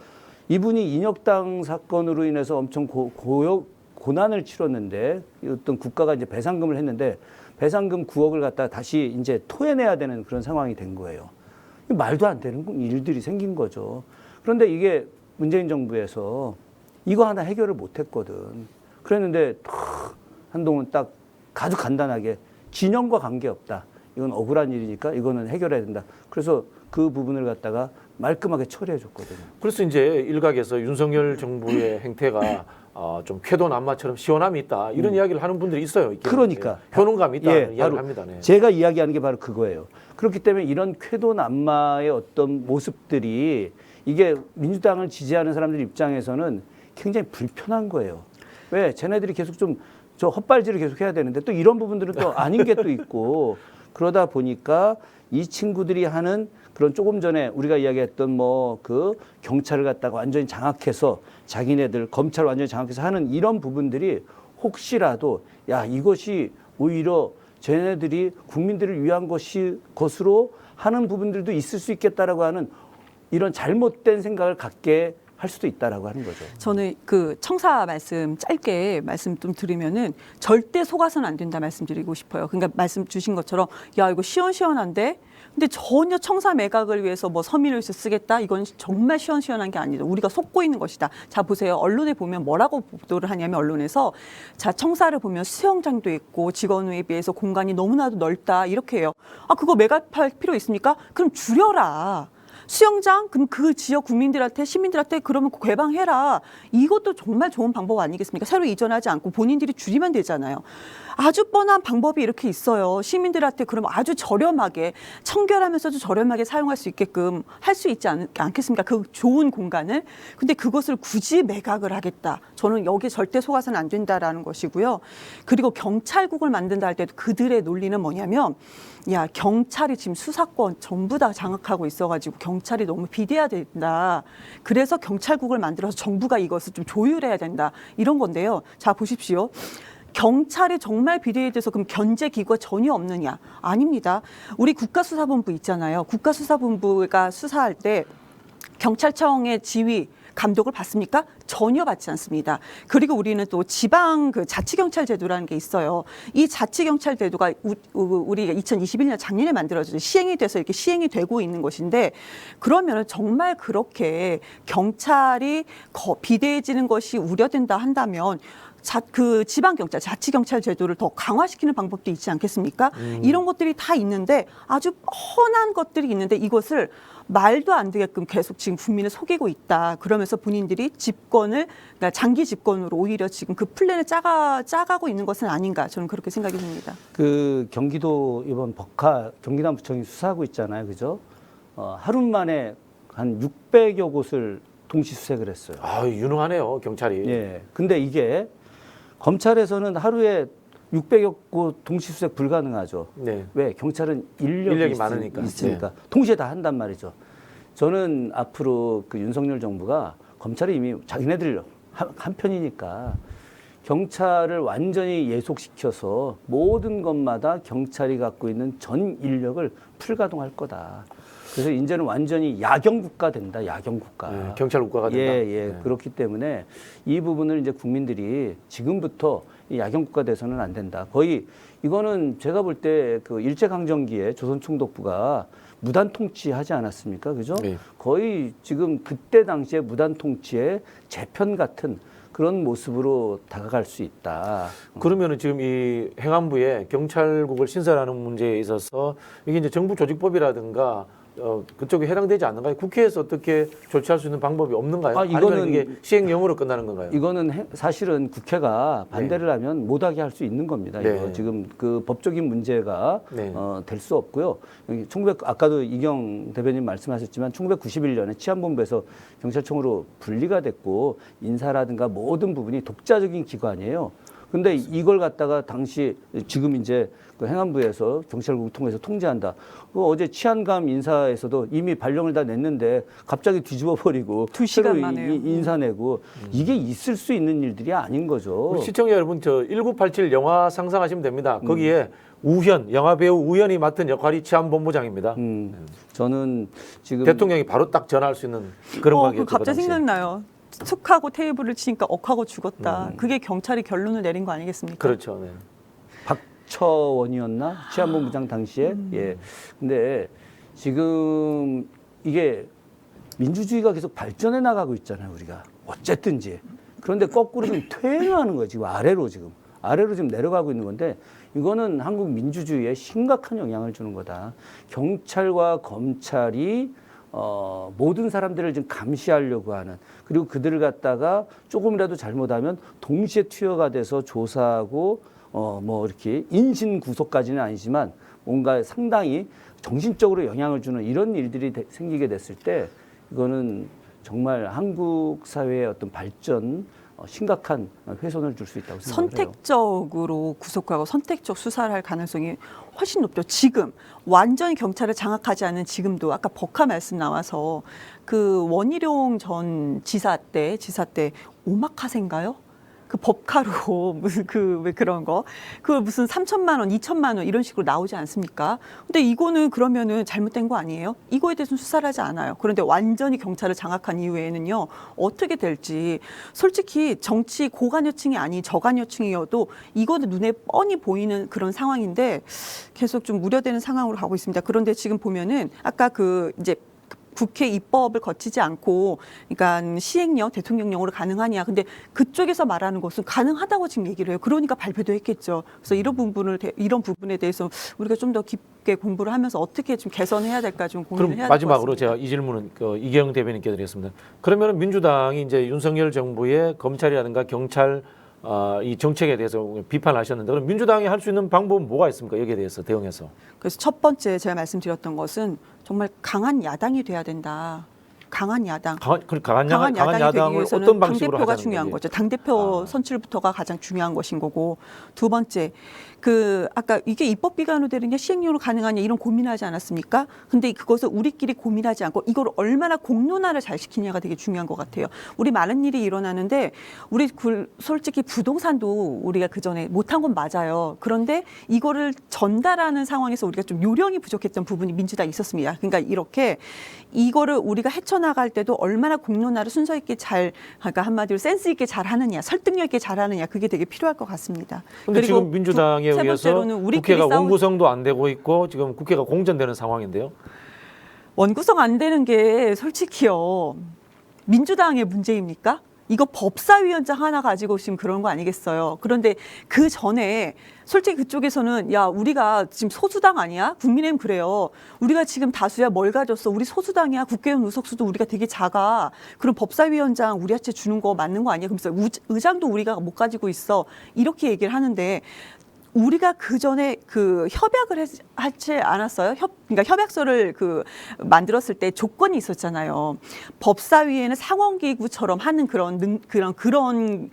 이분이 인혁당 사건으로 인해서 엄청 고난을 치렀는데 어떤 국가가 이제 배상금을 했는데 배상금 9억을 갖다 다시 이제 토해내야 되는 그런 상황이 된 거예요. 말도 안 되는 일들이 생긴 거죠. 그런데 이게 문재인 정부에서 이거 하나 해결을 못 했거든. 그랬는데 한동훈 딱 아주 간단하게 진영과 관계없다. 이건 억울한 일이니까 이거는 해결해야 된다. 그래서 그 부분을 갖다가 말끔하게 처리해 줬거든요. 그래서 이제 일각에서 윤석열 정부의 행태가 좀 쾌도난마처럼 시원함이 있다 이런 이야기를 하는 분들이 있어요. 그러니까 효능감이 있다 예, 이런 이야기를 합니다. 네. 제가 이야기하는 게 바로 그거예요. 그렇기 때문에 이런 쾌도난마의 어떤 모습들이 이게 민주당을 지지하는 사람들 입장에서는 굉장히 불편한 거예요. 왜? 쟤네들이 계속 좀 저 헛발질을 계속 해야 되는데 또 이런 부분들은 또 아닌 게 또 있고 그러다 보니까 이 친구들이 하는 그런 조금 전에 우리가 이야기했던 뭐 그 경찰을 갖다가 완전히 장악해서 자기네들 검찰을 완전히 장악해서 하는 이런 부분들이 혹시라도 야 이것이 오히려 쟤네들이 국민들을 위한 것으로 하는 부분들도 있을 수 있겠다라고 하는 이런 잘못된 생각을 갖게 할 수도 있다라고 하는 거죠. 저는 그 청사 말씀 짧게 말씀 좀 드리면은 절대 속아서는 안 된다 말씀드리고 싶어요. 그러니까 말씀 주신 것처럼 야 이거 시원시원한데 근데 전혀 청사 매각을 위해서 뭐 서민을 위해서 쓰겠다 이건 정말 시원시원한 게 아니다. 우리가 속고 있는 것이다. 자 보세요. 언론에 보면 뭐라고 보도를 하냐면 언론에서 자 청사를 보면 수영장도 있고 직원에 비해서 공간이 너무나도 넓다 이렇게 해요. 아 그거 매각할 필요 있습니까? 그럼 줄여라. 수영장 그럼 그 지역 국민들한테 시민들한테 그러면 개방해라. 이것도 정말 좋은 방법 아니겠습니까? 새로 이전하지 않고 본인들이 줄이면 되잖아요. 아주 뻔한 방법이 이렇게 있어요. 시민들한테 그럼 아주 저렴하게 청결하면서도 저렴하게 사용할 수 있게끔 할 수 있지 않겠습니까? 그 좋은 공간을. 근데 그것을 굳이 매각을 하겠다. 저는 여기에 절대 속아서는 안 된다라는 것이고요. 그리고 경찰국을 만든다 할 때도 그들의 논리는 뭐냐면 야 경찰이 지금 수사권 전부 다 장악하고 있어가지고 경찰이 너무 비대화된다. 그래서 경찰국을 만들어서 정부가 이것을 좀 조율해야 된다. 이런 건데요. 자 보십시오. 경찰이 정말 비대해져서 그럼 견제 기구가 전혀 없느냐? 아닙니다. 우리 국가수사본부 있잖아요. 국가수사본부가 수사할 때 경찰청의 지휘 감독을 받습니까? 전혀 받지 않습니다. 그리고 우리는 또 지방 그 자치경찰 제도라는 게 있어요. 이 자치경찰 제도가 우리가 2021년 작년에 만들어져서 시행이 돼서 이렇게 시행이 되고 있는 것인데 그러면은 정말 그렇게 경찰이 비대해지는 것이 우려된다 한다면 그 지방경찰, 자치경찰 제도를 더 강화시키는 방법도 있지 않겠습니까? 이런 것들이 다 있는데 아주 뻔한 것들이 있는데 이것을 말도 안 되게끔 계속 지금 국민을 속이고 있다. 그러면서 본인들이 집권을 그러니까 장기 집권으로 오히려 지금 그 플랜을 짜가고 있는 것은 아닌가 저는 그렇게 생각이 듭니다. 그 경기도 이번 경기남부청이 수사하고 있잖아요, 그죠? 하루 만에 한 600여 곳을 동시 수색을 했어요. 아 유능하네요 경찰이. 예. 근데 이게 검찰에서는 하루에 600여 곳 동시 수색 불가능하죠. 네. 왜? 경찰은 인력이 많으니까. 있으니까. 동시에 다 한단 말이죠. 저는 앞으로 그 윤석열 정부가 검찰이 이미 자기네들 한 편이니까 경찰을 완전히 예속시켜서 모든 것마다 경찰이 갖고 있는 전 인력을 풀가동할 거다. 그래서 이제는 완전히 야경국가 된다. 야경국가. 네, 경찰 국가가 된다. 예. 네. 그렇기 때문에 이 부분을 이제 국민들이 지금부터 이 야경국가 돼서는 안 된다. 거의 이거는 제가 볼 때 그 일제강점기에 조선총독부가 무단 통치하지 않았습니까? 그죠? 네. 거의 지금 그때 당시에 무단 통치의 재편 같은 그런 모습으로 다가갈 수 있다. 그러면은 지금 이 행안부에 경찰국을 신설하는 문제에 있어서 이게 이제 정부 조직법이라든가 그쪽에 해당되지 않는가요? 국회에서 어떻게 조치할 수 있는 방법이 없는가요? 아니면 이게 시행령으로 끝나는 건가요? 이거는 사실은 국회가 반대를 하면 못하게 할 수 있는 겁니다. 네. 이거 지금 그 법적인 문제가 네. 될 수 없고요. 아까도 이경 대변인 말씀하셨지만 1991년에 치안본부에서 경찰청으로 분리가 됐고 인사라든가 모든 부분이 독자적인 기관이에요. 근데 이걸 갖다가 당시 지금 이제 그 행안부에서 경찰국을 통해서 통제한다. 그 어제 치안감 인사에서도 이미 발령을 다 냈는데 갑자기 뒤집어 버리고 2시간 만에요. 인사 내고 이게 있을 수 있는 일들이 아닌 거죠. 우리 시청자 여러분, 저 1987 영화 상상하시면 됩니다. 거기에 우현, 영화 배우 우현이 맡은 역할이 치안본부장입니다. 저는 지금 대통령이 바로 딱 전화할 수 있는 그런 관계였죠. 그 갑자기 그 당시에. 생각나요. 툭 하고 테이블을 치니까 억하고 죽었다. 그게 경찰이 결론을 내린 거 아니겠습니까? 그렇죠. 네. 박처원이었나 치안본부장 당시에 예. 근데 지금 이게 민주주의가 계속 발전해 나가고 있잖아요, 우리가 어쨌든지. 그런데 거꾸로 좀 퇴행하는 거예요. 지금 아래로 지금 내려가고 있는 건데 이거는 한국 민주주의에 심각한 영향을 주는 거다. 경찰과 검찰이 모든 사람들을 좀 감시하려고 하는, 그리고 그들을 갖다가 조금이라도 잘못하면 동시에 투여가 돼서 조사하고 뭐 이렇게 인신 구속까지는 아니지만 뭔가 상당히 정신적으로 영향을 주는 이런 일들이 생기게 됐을 때 이거는 정말 한국 사회의 어떤 발전 심각한 훼손을 줄 수 있다고 생각해요. 선택적으로 구속하고 선택적 수사를 할 가능성이 훨씬 높죠. 지금 완전히 경찰을 장악하지 않은 지금도 아까 법카 말씀 나와서 그 원희룡 전 지사 때 오마카세인가요? 그 법카로 무슨 왜 그런 거 그 무슨 3천만 원, 2천만 원 이런 식으로 나오지 않습니까? 근데 이거는 그러면은 잘못된 거 아니에요? 이거에 대해서는 수사를 하지 않아요. 그런데 완전히 경찰을 장악한 이후에는요 어떻게 될지 솔직히 정치 고관여층이 아닌 저관여층이어도 이거는 눈에 뻔히 보이는 그런 상황인데 계속 좀 우려되는 상황으로 가고 있습니다. 그런데 지금 보면은 아까 그 이제 국회 입법을 거치지 않고, 그러니까 시행령, 대통령령으로 가능하냐. 근데 그쪽에서 말하는 것은 가능하다고 지금 얘기를 해요. 그러니까 발표도 했겠죠. 그래서 이런 부분에 대해서 우리가 좀 더 깊게 공부를 하면서 어떻게 좀 개선해야 될까 좀 고민을 그럼 해야 될 것 마지막으로 같습니다. 제가 이 질문은 이경영 대변인께 드리겠습니다. 그러면 민주당이 이제 윤석열 정부의 검찰이라든가 경찰 이 정책에 대해서 비판하셨는데 그럼 민주당이 할 수 있는 방법은 뭐가 있습니까? 여기에 대해서 대응해서. 그래서 첫 번째 제가 말씀드렸던 것은 정말 강한 야당이 돼야 된다. 강한 야당. 강한 야당이 되기 야당을 위해서는 어떤 방식으로 당대표가 하자는 중요한 거지? 거죠. 당대표 선출부터가 가장 중요한 것인 거고, 두 번째, 아까 이게 입법 기관으로 되느냐 시행령으로 가능하냐 이런 고민하지 않았습니까? 근데 그것을 우리끼리 고민하지 않고 이걸 얼마나 공론화를 잘 시키냐가 되게 중요한 것 같아요. 우리 많은 일이 일어나는데 우리 솔직히 부동산도 우리가 그전에 못한 건 맞아요. 그런데 이거를 전달하는 상황에서 우리가 좀 요령이 부족했던 부분이 민주당에 있었습니다. 그러니까 이렇게 이거를 우리가 헤쳐나갈 때도 얼마나 공론화를 순서 있게 그러니까 한마디로 센스 있게 잘 하느냐, 설득력 있게 잘 하느냐, 그게 되게 필요할 것 같습니다. 그런데 지금 민주당에 세 의해서 번째로는 국회가 원구성도 안 되고 있고 지금 국회가 공전되는 상황인데요. 원구성 안 되는 게 솔직히요. 민주당의 문제입니까? 이거 법사위원장 하나 가지고 지금 그런 거 아니겠어요. 그런데 그 전에 솔직히 그쪽에서는 야 우리가 지금 소수당 아니야? 국민의힘 그래요. 우리가 지금 다수야 뭘 가졌어? 우리 소수당이야. 국회의원 의석수도 우리가 되게 작아. 그럼 법사위원장 우리한테 주는 거 맞는 거 아니야? 그러면서 의장도 우리가 못 가지고 있어. 이렇게 얘기를 하는데 우리가 그 전에 협약을 하지 않았어요? 그러니까 협약서를 만들었을 때 조건이 있었잖아요. 법사위에는 상원기구처럼 하는 그런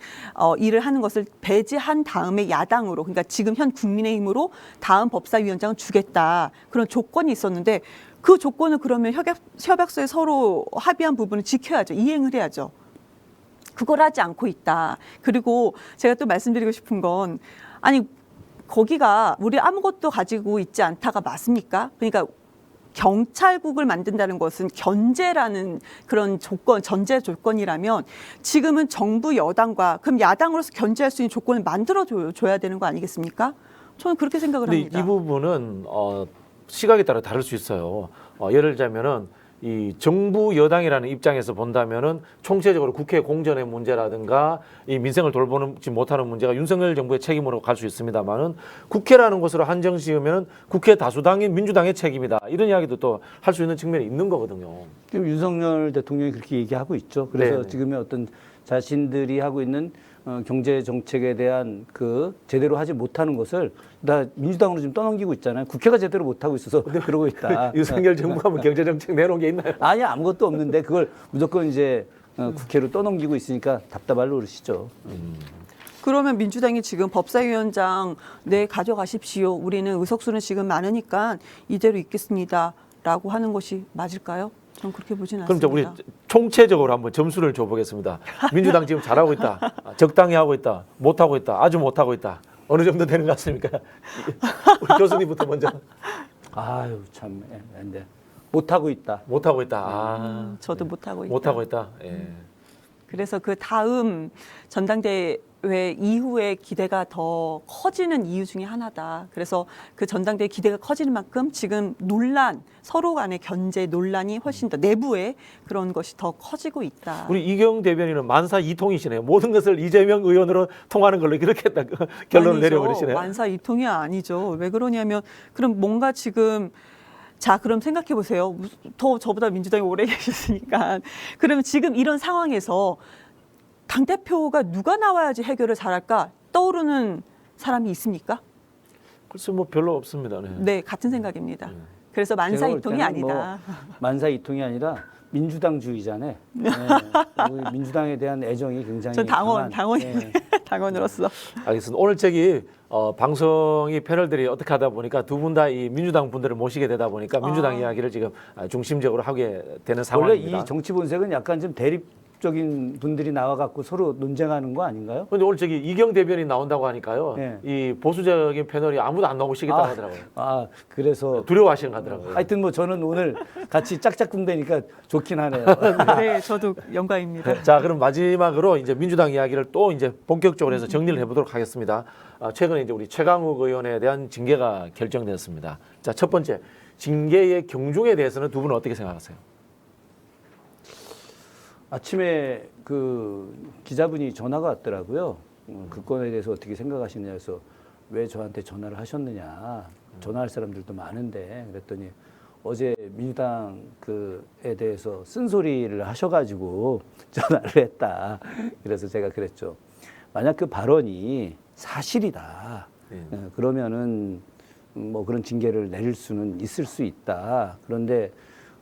일을 하는 것을 배제한 다음에 야당으로, 그러니까 지금 현 국민의힘으로 다음 법사위원장을 주겠다. 그런 조건이 있었는데 그 조건을 그러면 협약서에 서로 합의한 부분을 지켜야죠. 이행을 해야죠. 그걸 하지 않고 있다. 그리고 제가 또 말씀드리고 싶은 건 아니 거기가 우리 아무것도 가지고 있지 않다가 맞습니까? 그러니까 경찰국을 만든다는 것은 견제라는 그런 전제 조건이라면 지금은 정부 여당과 그럼 야당으로서 견제할 수 있는 조건을 만들어줘야 되는 거 아니겠습니까? 저는 그렇게 생각을 근데 합니다. 이 부분은 시각에 따라 다를 수 있어요. 예를 들자면은 이 정부 여당이라는 입장에서 본다면은 총체적으로 국회 공전의 문제라든가 이 민생을 돌보지 못하는 문제가 윤석열 정부의 책임으로 갈 수 있습니다만은 국회라는 곳으로 한정 지으면 국회 다수당인 민주당의 책임이다. 이런 이야기도 또 할 수 있는 측면이 있는 거거든요. 지금 윤석열 대통령이 그렇게 얘기하고 있죠. 그래서 네네. 지금의 어떤 자신들이 하고 있는 경제 정책에 대한 제대로 하지 못하는 것을 다 민주당으로 지금 떠넘기고 있잖아요. 국회가 제대로 못하고 있어서 그러고 있다. 윤석열 정부가 뭐 경제 정책 내놓은 게 있나요? 아니 아무것도 없는데 그걸 무조건 이제 국회로 떠넘기고 있으니까 답답할 노릇이죠. 그러면 민주당이 지금 법사위원장 네 가져가십시오. 우리는 의석수는 지금 많으니까 이대로 있겠습니다라고 하는 것이 맞을까요? 전 그렇게 보지는 그럼 않습니다. 우리 총체적으로 한번 점수를 줘보겠습니다. 민주당 지금 잘하고 있다, 적당히 하고 있다, 못하고 있다, 아주 못하고 있다. 어느 정도 되는 것 같습니까? 우리 교수님부터 먼저. 아유 참, 근데 못하고 있다. 못하고 있다. 아, 저도 못하고 있다. 못하고 있다. 예. 그래서 그 다음 전당대회 이후에 기대가 더 커지는 이유 중에 하나다. 그래서 그 전당대회 기대가 커지는 만큼 지금 논란, 서로 간의 견제 논란이 훨씬 더 내부에 그런 것이 더 커지고 있다. 우리 이경 대변인은 만사 이통이시네요. 모든 것을 이재명 의원으로 통하는 걸로 그렇게 딱 결론을 아니죠. 내려버리시네요. 만사 이통이 아니죠. 왜 그러냐면 그럼 뭔가 지금 자, 그럼 생각해 보세요. 더 저보다 민주당이 오래 계셨으니까. 그러면 지금 이런 상황에서 당대표가 누가 나와야지 해결을 잘할까 떠오르는 사람이 있습니까? 글쎄 뭐 별로 없습니다. 네. 네, 같은 생각입니다. 그래서 만사 제가 볼 이통이 때는 아니다. 만사 이통이 아니라 민주당주의자네. 네. 우리 민주당에 대한 애정이 굉장히 전 강한, 당원이 네. 당원으로서. 알겠습니다. 오늘 저기 방송이 패널들이 어떻게 하다 보니까 두 분 다 이 민주당 분들을 모시게 되다 보니까 민주당 이야기를 지금 중심적으로 하게 되는 원래 상황입니다. 이 정치 본색은 약간 좀 대립적인 분들이 나와갖고 서로 논쟁하는 거 아닌가요? 근데 오늘 저기 이경 대변인 나온다고 하니까요. 네. 이 보수적인 패널이 아무도 안 나오시겠다고 하더라고요. 그래서 두려워하시는 것 같더라고요. 하여튼 뭐 저는 오늘 같이 짝짝꿍 되니까 좋긴 하네요. 네, 저도 영광입니다. 자, 그럼 마지막으로 이제 민주당 이야기를 또 이제 본격적으로 해서 정리를 해보도록 하겠습니다. 최근에 이제 우리 최강욱 의원에 대한 징계가 결정됐습니다. 자, 첫 번째 징계의 경중에 대해서는 두 분은 어떻게 생각하세요? 아침에 그 기자분이 전화가 왔더라고요. 그 건에 대해서 어떻게 생각하시느냐 해서 왜 저한테 전화를 하셨느냐. 전화할 사람들도 많은데 그랬더니 어제 민주당 그에 대해서 쓴소리를 하셔가지고 전화를 했다. 그래서 제가 그랬죠. 만약 그 발언이 사실이다. 그러면은 뭐 그런 징계를 내릴 수는 있을 수 있다. 그런데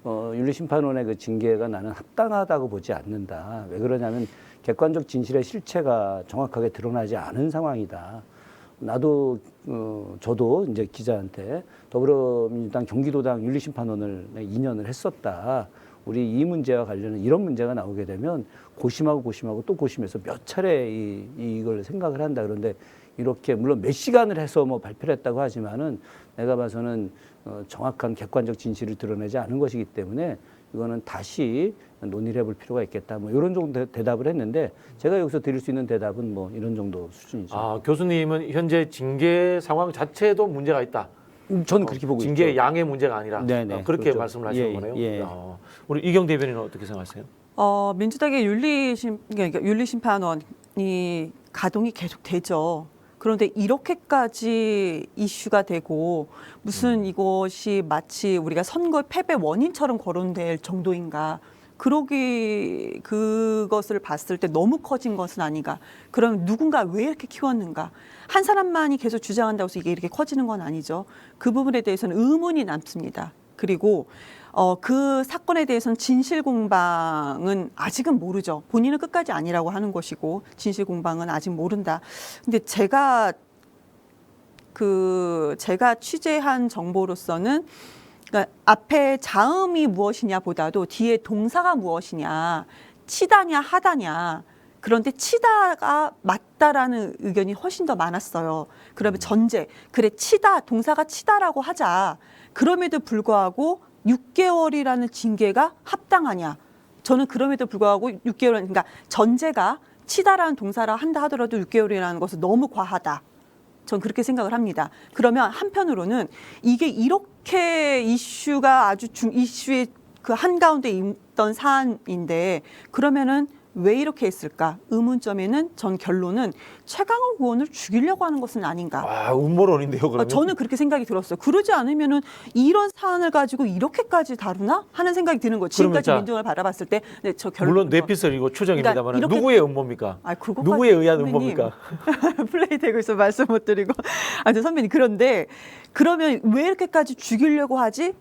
윤리심판원의 그 징계가 나는 합당하다고 보지 않는다. 왜 그러냐면 객관적 진실의 실체가 정확하게 드러나지 않은 상황이다. 나도 저도 이제 기자한테 더불어민주당 경기도당 윤리심판원을 2년을 했었다. 우리 이 문제와 관련해 이런 문제가 나오게 되면 고심하고 또 고심해서 몇 차례 이걸 생각을 한다. 그런데 이렇게 물론 몇 시간을 해서 뭐 발표를 했다고 하지만은 내가 봐서는 정확한 객관적 진실을 드러내지 않은 것이기 때문에 이거는 다시 논의를 해볼 필요가 있겠다. 뭐 이런 정도 대답을 했는데 제가 여기서 드릴 수 있는 대답은 뭐 이런 정도 수준이죠. 아, 교수님은 현재 징계 상황 자체도 문제가 있다. 저는 그렇게 보고 있죠. 징계의 양의 문제가 아니라 네네, 그렇게 그렇죠. 말씀을 하시는 예, 거네요. 예. 우리 이경 대변인은 어떻게 생각하세요? 민주당의 그러니까 윤리심판원이 가동이 계속 되죠. 그런데 이렇게까지 이슈가 되고 무슨 이것이 마치 우리가 선거 패배 원인처럼 거론될 정도인가. 그것을 봤을 때 너무 커진 것은 아닌가. 그럼 누군가 왜 이렇게 키웠는가. 한 사람만이 계속 주장한다고 해서 이게 이렇게 커지는 건 아니죠. 그 부분에 대해서는 의문이 남습니다. 그리고 그 사건에 대해서는 진실 공방은 아직은 모르죠. 본인은 끝까지 아니라고 하는 것이고 진실 공방은 아직 모른다. 근데 제가 취재한 정보로서는 그러니까 앞에 자음이 무엇이냐 보다도 뒤에 동사가 무엇이냐, 치다냐 하다냐. 그런데 치다가 맞다라는 의견이 훨씬 더 많았어요. 그러면 전제, 그래 치다, 동사가 치다라고 하자. 그럼에도 불구하고 6개월이라는 징계가 합당하냐. 저는 그럼에도 불구하고 6개월, 그러니까 전제가 치다라는 동사라 한다 하더라도 6개월이라는 것은 너무 과하다. 전 그렇게 생각을 합니다. 그러면 한편으로는 이게 이렇게 이슈가 아주 이슈의 그 한가운데 있던 사안인데 그러면은 왜 이렇게 했을까? 의문점에는 전 결론은 최강욱 의원을 죽이려고 하는 것은 아닌가. 아, 음모론인데요, 그러면? 저는 그렇게 생각이 들었어요. 그러지 않으면은 이런 사안을 가지고 이렇게까지 다루나 하는 생각이 드는 거예요. 지금까지 민주당을 바라봤을 때, 네, 저 결론. 물론 뇌피설이고 추정입니다만 그러니까 누구의 음모입니까? 그거까지 누구에 의한 선배님, 음모입니까? 플레이 되고 있어 말씀 못 드리고. 선배님 그런데 그러면 왜 이렇게까지 죽이려고 하지?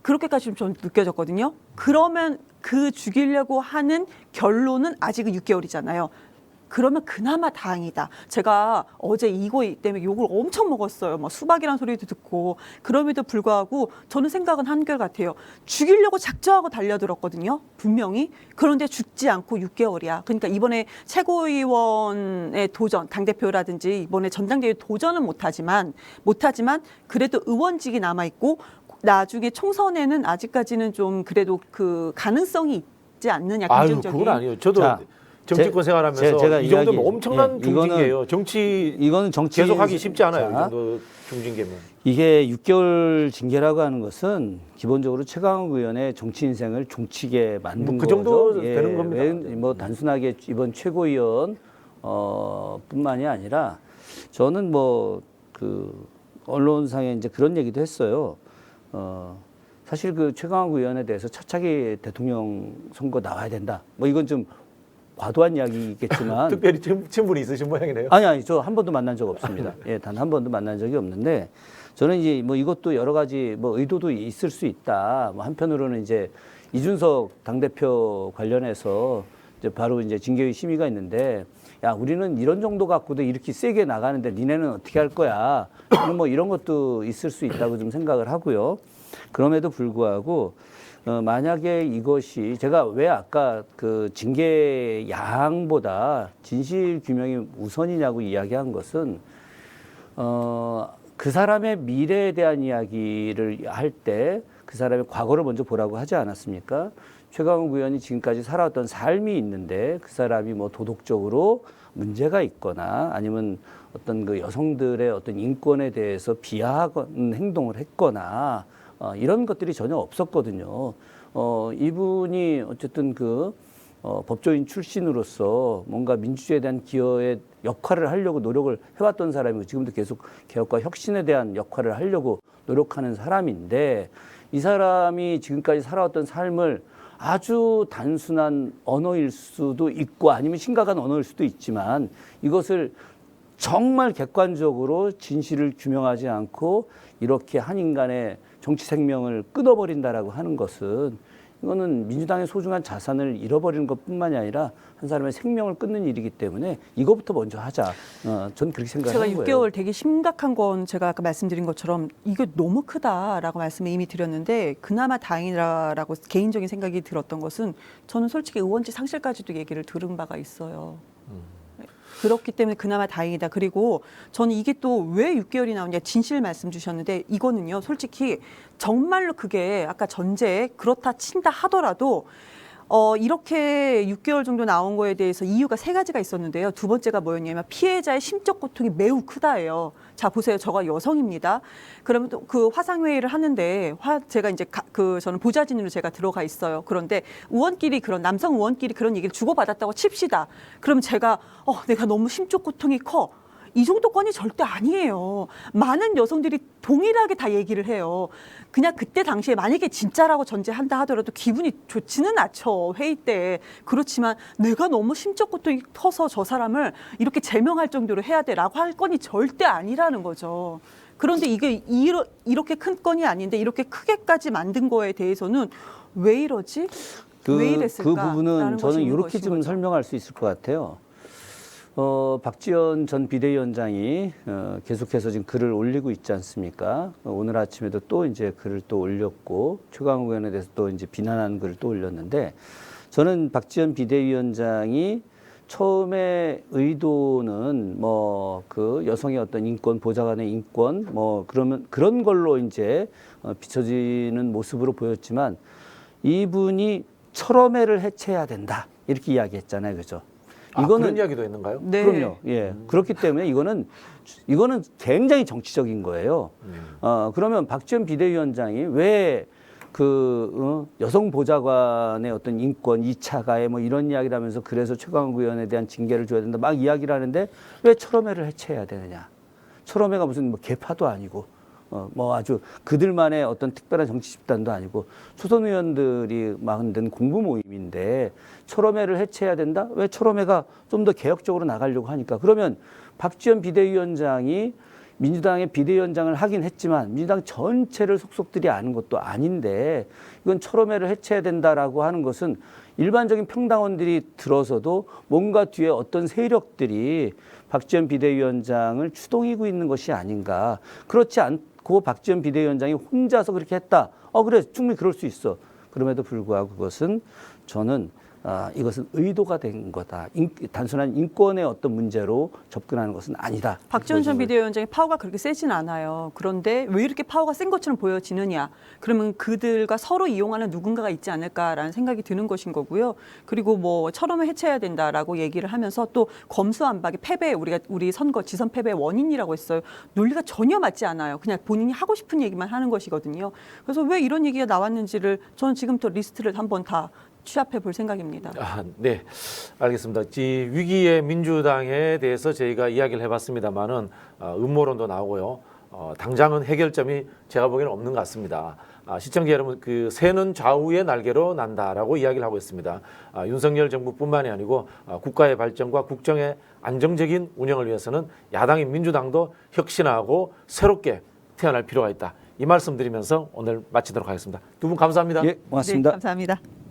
그렇게까지 좀 느껴졌거든요. 그러면 그 죽이려고 하는 결론은 아직은 6개월이잖아요. 그러면 그나마 다행이다. 제가 어제 이거 때문에 욕을 엄청 먹었어요. 막 수박이란 소리도 듣고. 그럼에도 불구하고 저는 생각은 한결같아요. 죽이려고 작정하고 달려들었거든요. 분명히. 그런데 죽지 않고 6개월이야. 그러니까 이번에 최고위원의 도전, 당대표라든지 이번에 전당대회 도전은 못하지만 그래도 의원직이 남아있고 나중에 총선에는 아직까지는 좀 그래도 그 가능성이 있지 않느냐. 아유, 긍정적인. 그건 아니에요. 저도 자, 정치권 생활하면서 제가 이 정도면 이야기- 엄청난 예, 중징계예요. 이거는 정치 계속하기 쉽지 않아요. 이 자, 정도 중징계면. 이게 6개월 징계라고 하는 것은 기본적으로 최강욱 의원의 정치 인생을 종치게 만든 뭐그 거죠. 정도 되는 겁니다. 뭐 단순하게 이번 최고위원 뿐만이 아니라 저는 뭐 그 언론상에 이제 그런 얘기도 했어요. 사실 그 최강욱 의원에 대해서 차차기 대통령 선거 나와야 된다. 뭐 이건 좀 과도한 이야기겠지만 특별히 친분이 있으신 모양이네요. 아니 저 한 번도 만난 적 없습니다. 예, 단 한 번도 만난 적이 없는데 저는 이제 뭐 이것도 여러 가지 뭐 의도도 있을 수 있다. 뭐 한편으로는 이제 이준석 당대표 관련해서 이제 바로 이제 징계의 심의가 있는데 야 우리는 이런 정도 갖고도 이렇게 세게 나가는데 니네는 어떻게 할 거야? 뭐 이런 것도 있을 수 있다고 좀 생각을 하고요. 그럼에도 불구하고 만약에 이것이 제가 왜 아까 그 징계 양보다 진실 규명이 우선이냐고 이야기한 것은 그 사람의 미래에 대한 이야기를 할 때 그 사람의 과거를 먼저 보라고 하지 않았습니까? 최강욱 의원이 지금까지 살아왔던 삶이 있는데 그 사람이 뭐 도덕적으로 문제가 있거나 아니면 어떤 그 여성들의 어떤 인권에 대해서 비하하는 행동을 했거나 이런 것들이 전혀 없었거든요. 이분이 어쨌든 그 법조인 출신으로서 뭔가 민주주의에 대한 기여의 역할을 하려고 노력을 해왔던 사람이고 지금도 계속 개혁과 혁신에 대한 역할을 하려고 노력하는 사람인데 이 사람이 지금까지 살아왔던 삶을 아주 단순한 언어일 수도 있고 아니면 심각한 언어일 수도 있지만 이것을 정말 객관적으로 진실을 규명하지 않고 이렇게 한 인간의 정치 생명을 끊어버린다라고 하는 것은 이거는 민주당의 소중한 자산을 잃어버리는 것뿐만이 아니라 한 사람의 생명을 끊는 일이기 때문에 이거부터 먼저 하자. 전 그렇게 생각하는 제가 거예요. 6개월 되게 심각한 건 제가 아까 말씀드린 것처럼 이게 너무 크다라고 말씀을 이미 드렸는데 그나마 다행이라고 개인적인 생각이 들었던 것은 저는 솔직히 의원직 상실까지도 얘기를 들은 바가 있어요. 그렇기 때문에 그나마 다행이다. 그리고 저는 이게 또 왜 6개월이 나오냐 진실 말씀 주셨는데 이거는요. 솔직히 정말로 그게 아까 전제 그렇다 친다 하더라도 이렇게 6개월 정도 나온 거에 대해서 이유가 세 가지가 있었는데요. 두 번째가 뭐였냐면 피해자의 심적 고통이 매우 크다예요. 자 보세요. 저가 여성입니다. 그러면 또 그 화상회의를 하는데 제가 이제 저는 보좌진으로 제가 들어가 있어요. 그런데 의원끼리 그런 남성 의원끼리 그런 얘기를 주고받았다고 칩시다. 그러면 제가 내가 너무 심적 고통이 커. 이 정도 건이 절대 아니에요. 많은 여성들이 동일하게 다 얘기를 해요. 그냥 그때 당시에 만약에 진짜라고 전제한다 하더라도 기분이 좋지는 않죠. 회의 때. 그렇지만 내가 너무 심적 고통이 커서 저 사람을 이렇게 제명할 정도로 해야 돼라고 할 건이 절대 아니라는 거죠. 그런데 이게 이렇게 큰 건이 아닌데 이렇게 크게까지 만든 거에 대해서는 왜 이러지? 왜 이랬을까? 그 부분은 저는 이렇게 좀 설명할 수 있을 것 같아요. 박지원 전 비대위원장이 계속해서 지금 글을 올리고 있지 않습니까? 오늘 아침에도 또 이제 글을 또 올렸고 최강욱 의원에 대해서 또 이제 비난하는 글을 또 올렸는데 저는 박지원 비대위원장이 처음에 의도는 뭐 그 여성의 어떤 인권, 보좌관의 인권 뭐 그러면 그런 걸로 이제 비춰지는 모습으로 보였지만 이분이 철험회를 해체해야 된다 이렇게 이야기했잖아요, 그죠? 이거는 그런 이야기도 있는가요? 네. 그럼요. 예. 그렇기 때문에 이거는 굉장히 정치적인 거예요. 그러면 박지원 비대위원장이 왜 여성 보좌관의 어떤 인권, 2차 가해 뭐 이런 이야기를 하면서 그래서 최강욱 의원에 대한 징계를 줘야 된다 막 이야기를 하는데 왜 철험회를 해체해야 되느냐. 철험회가 무슨 뭐 개파도 아니고 뭐 아주 그들만의 어떤 특별한 정치 집단도 아니고 초선 의원들이 만든 공부 모임인데 철험회를 해체해야 된다? 왜 철험회가 좀 더 개혁적으로 나가려고 하니까 그러면 박지원 비대위원장이 민주당의 비대위원장을 하긴 했지만 민주당 전체를 속속들이 아는 것도 아닌데 이건 철험회를 해체해야 된다라고 하는 것은 일반적인 평당원들이 들어서도 뭔가 뒤에 어떤 세력들이 박지원 비대위원장을 추동이고 있는 것이 아닌가. 그렇지 않고 박지원 비대위원장이 혼자서 그렇게 했다. 그래 충분히 그럴 수 있어. 그럼에도 불구하고 그것은 저는 이것은 의도가 된 거다. 단순한 인권의 어떤 문제로 접근하는 것은 아니다. 박지원 전 비대위원장의 파워가 그렇게 세진 않아요. 그런데 왜 이렇게 파워가 센 것처럼 보여지느냐. 그러면 그들과 서로 이용하는 누군가가 있지 않을까라는 생각이 드는 것인 거고요. 그리고 뭐 철험을 해체해야 된다라고 얘기를 하면서 또 검수완박의 패배, 우리 선거 지선 패배의 원인이라고 했어요. 논리가 전혀 맞지 않아요. 그냥 본인이 하고 싶은 얘기만 하는 것이거든요. 그래서 왜 이런 얘기가 나왔는지를 저는 지금부터 리스트를 한번 다 취합해 볼 생각입니다. 네, 알겠습니다. 이 위기의 민주당에 대해서 저희가 이야기를 해봤습니다만은 음모론도 나오고요. 당장은 해결점이 제가 보기에는 없는 것 같습니다. 시청자 여러분, 그 새는 좌우의 날개로 난다라고 이야기를 하고 있습니다. 윤석열 정부뿐만이 아니고 국가의 발전과 국정의 안정적인 운영을 위해서는 야당인 민주당도 혁신하고 새롭게 태어날 필요가 있다. 이 말씀 드리면서 오늘 마치도록 하겠습니다. 두 분 감사합니다. 예, 고맙습니다. 네, 감사합니다.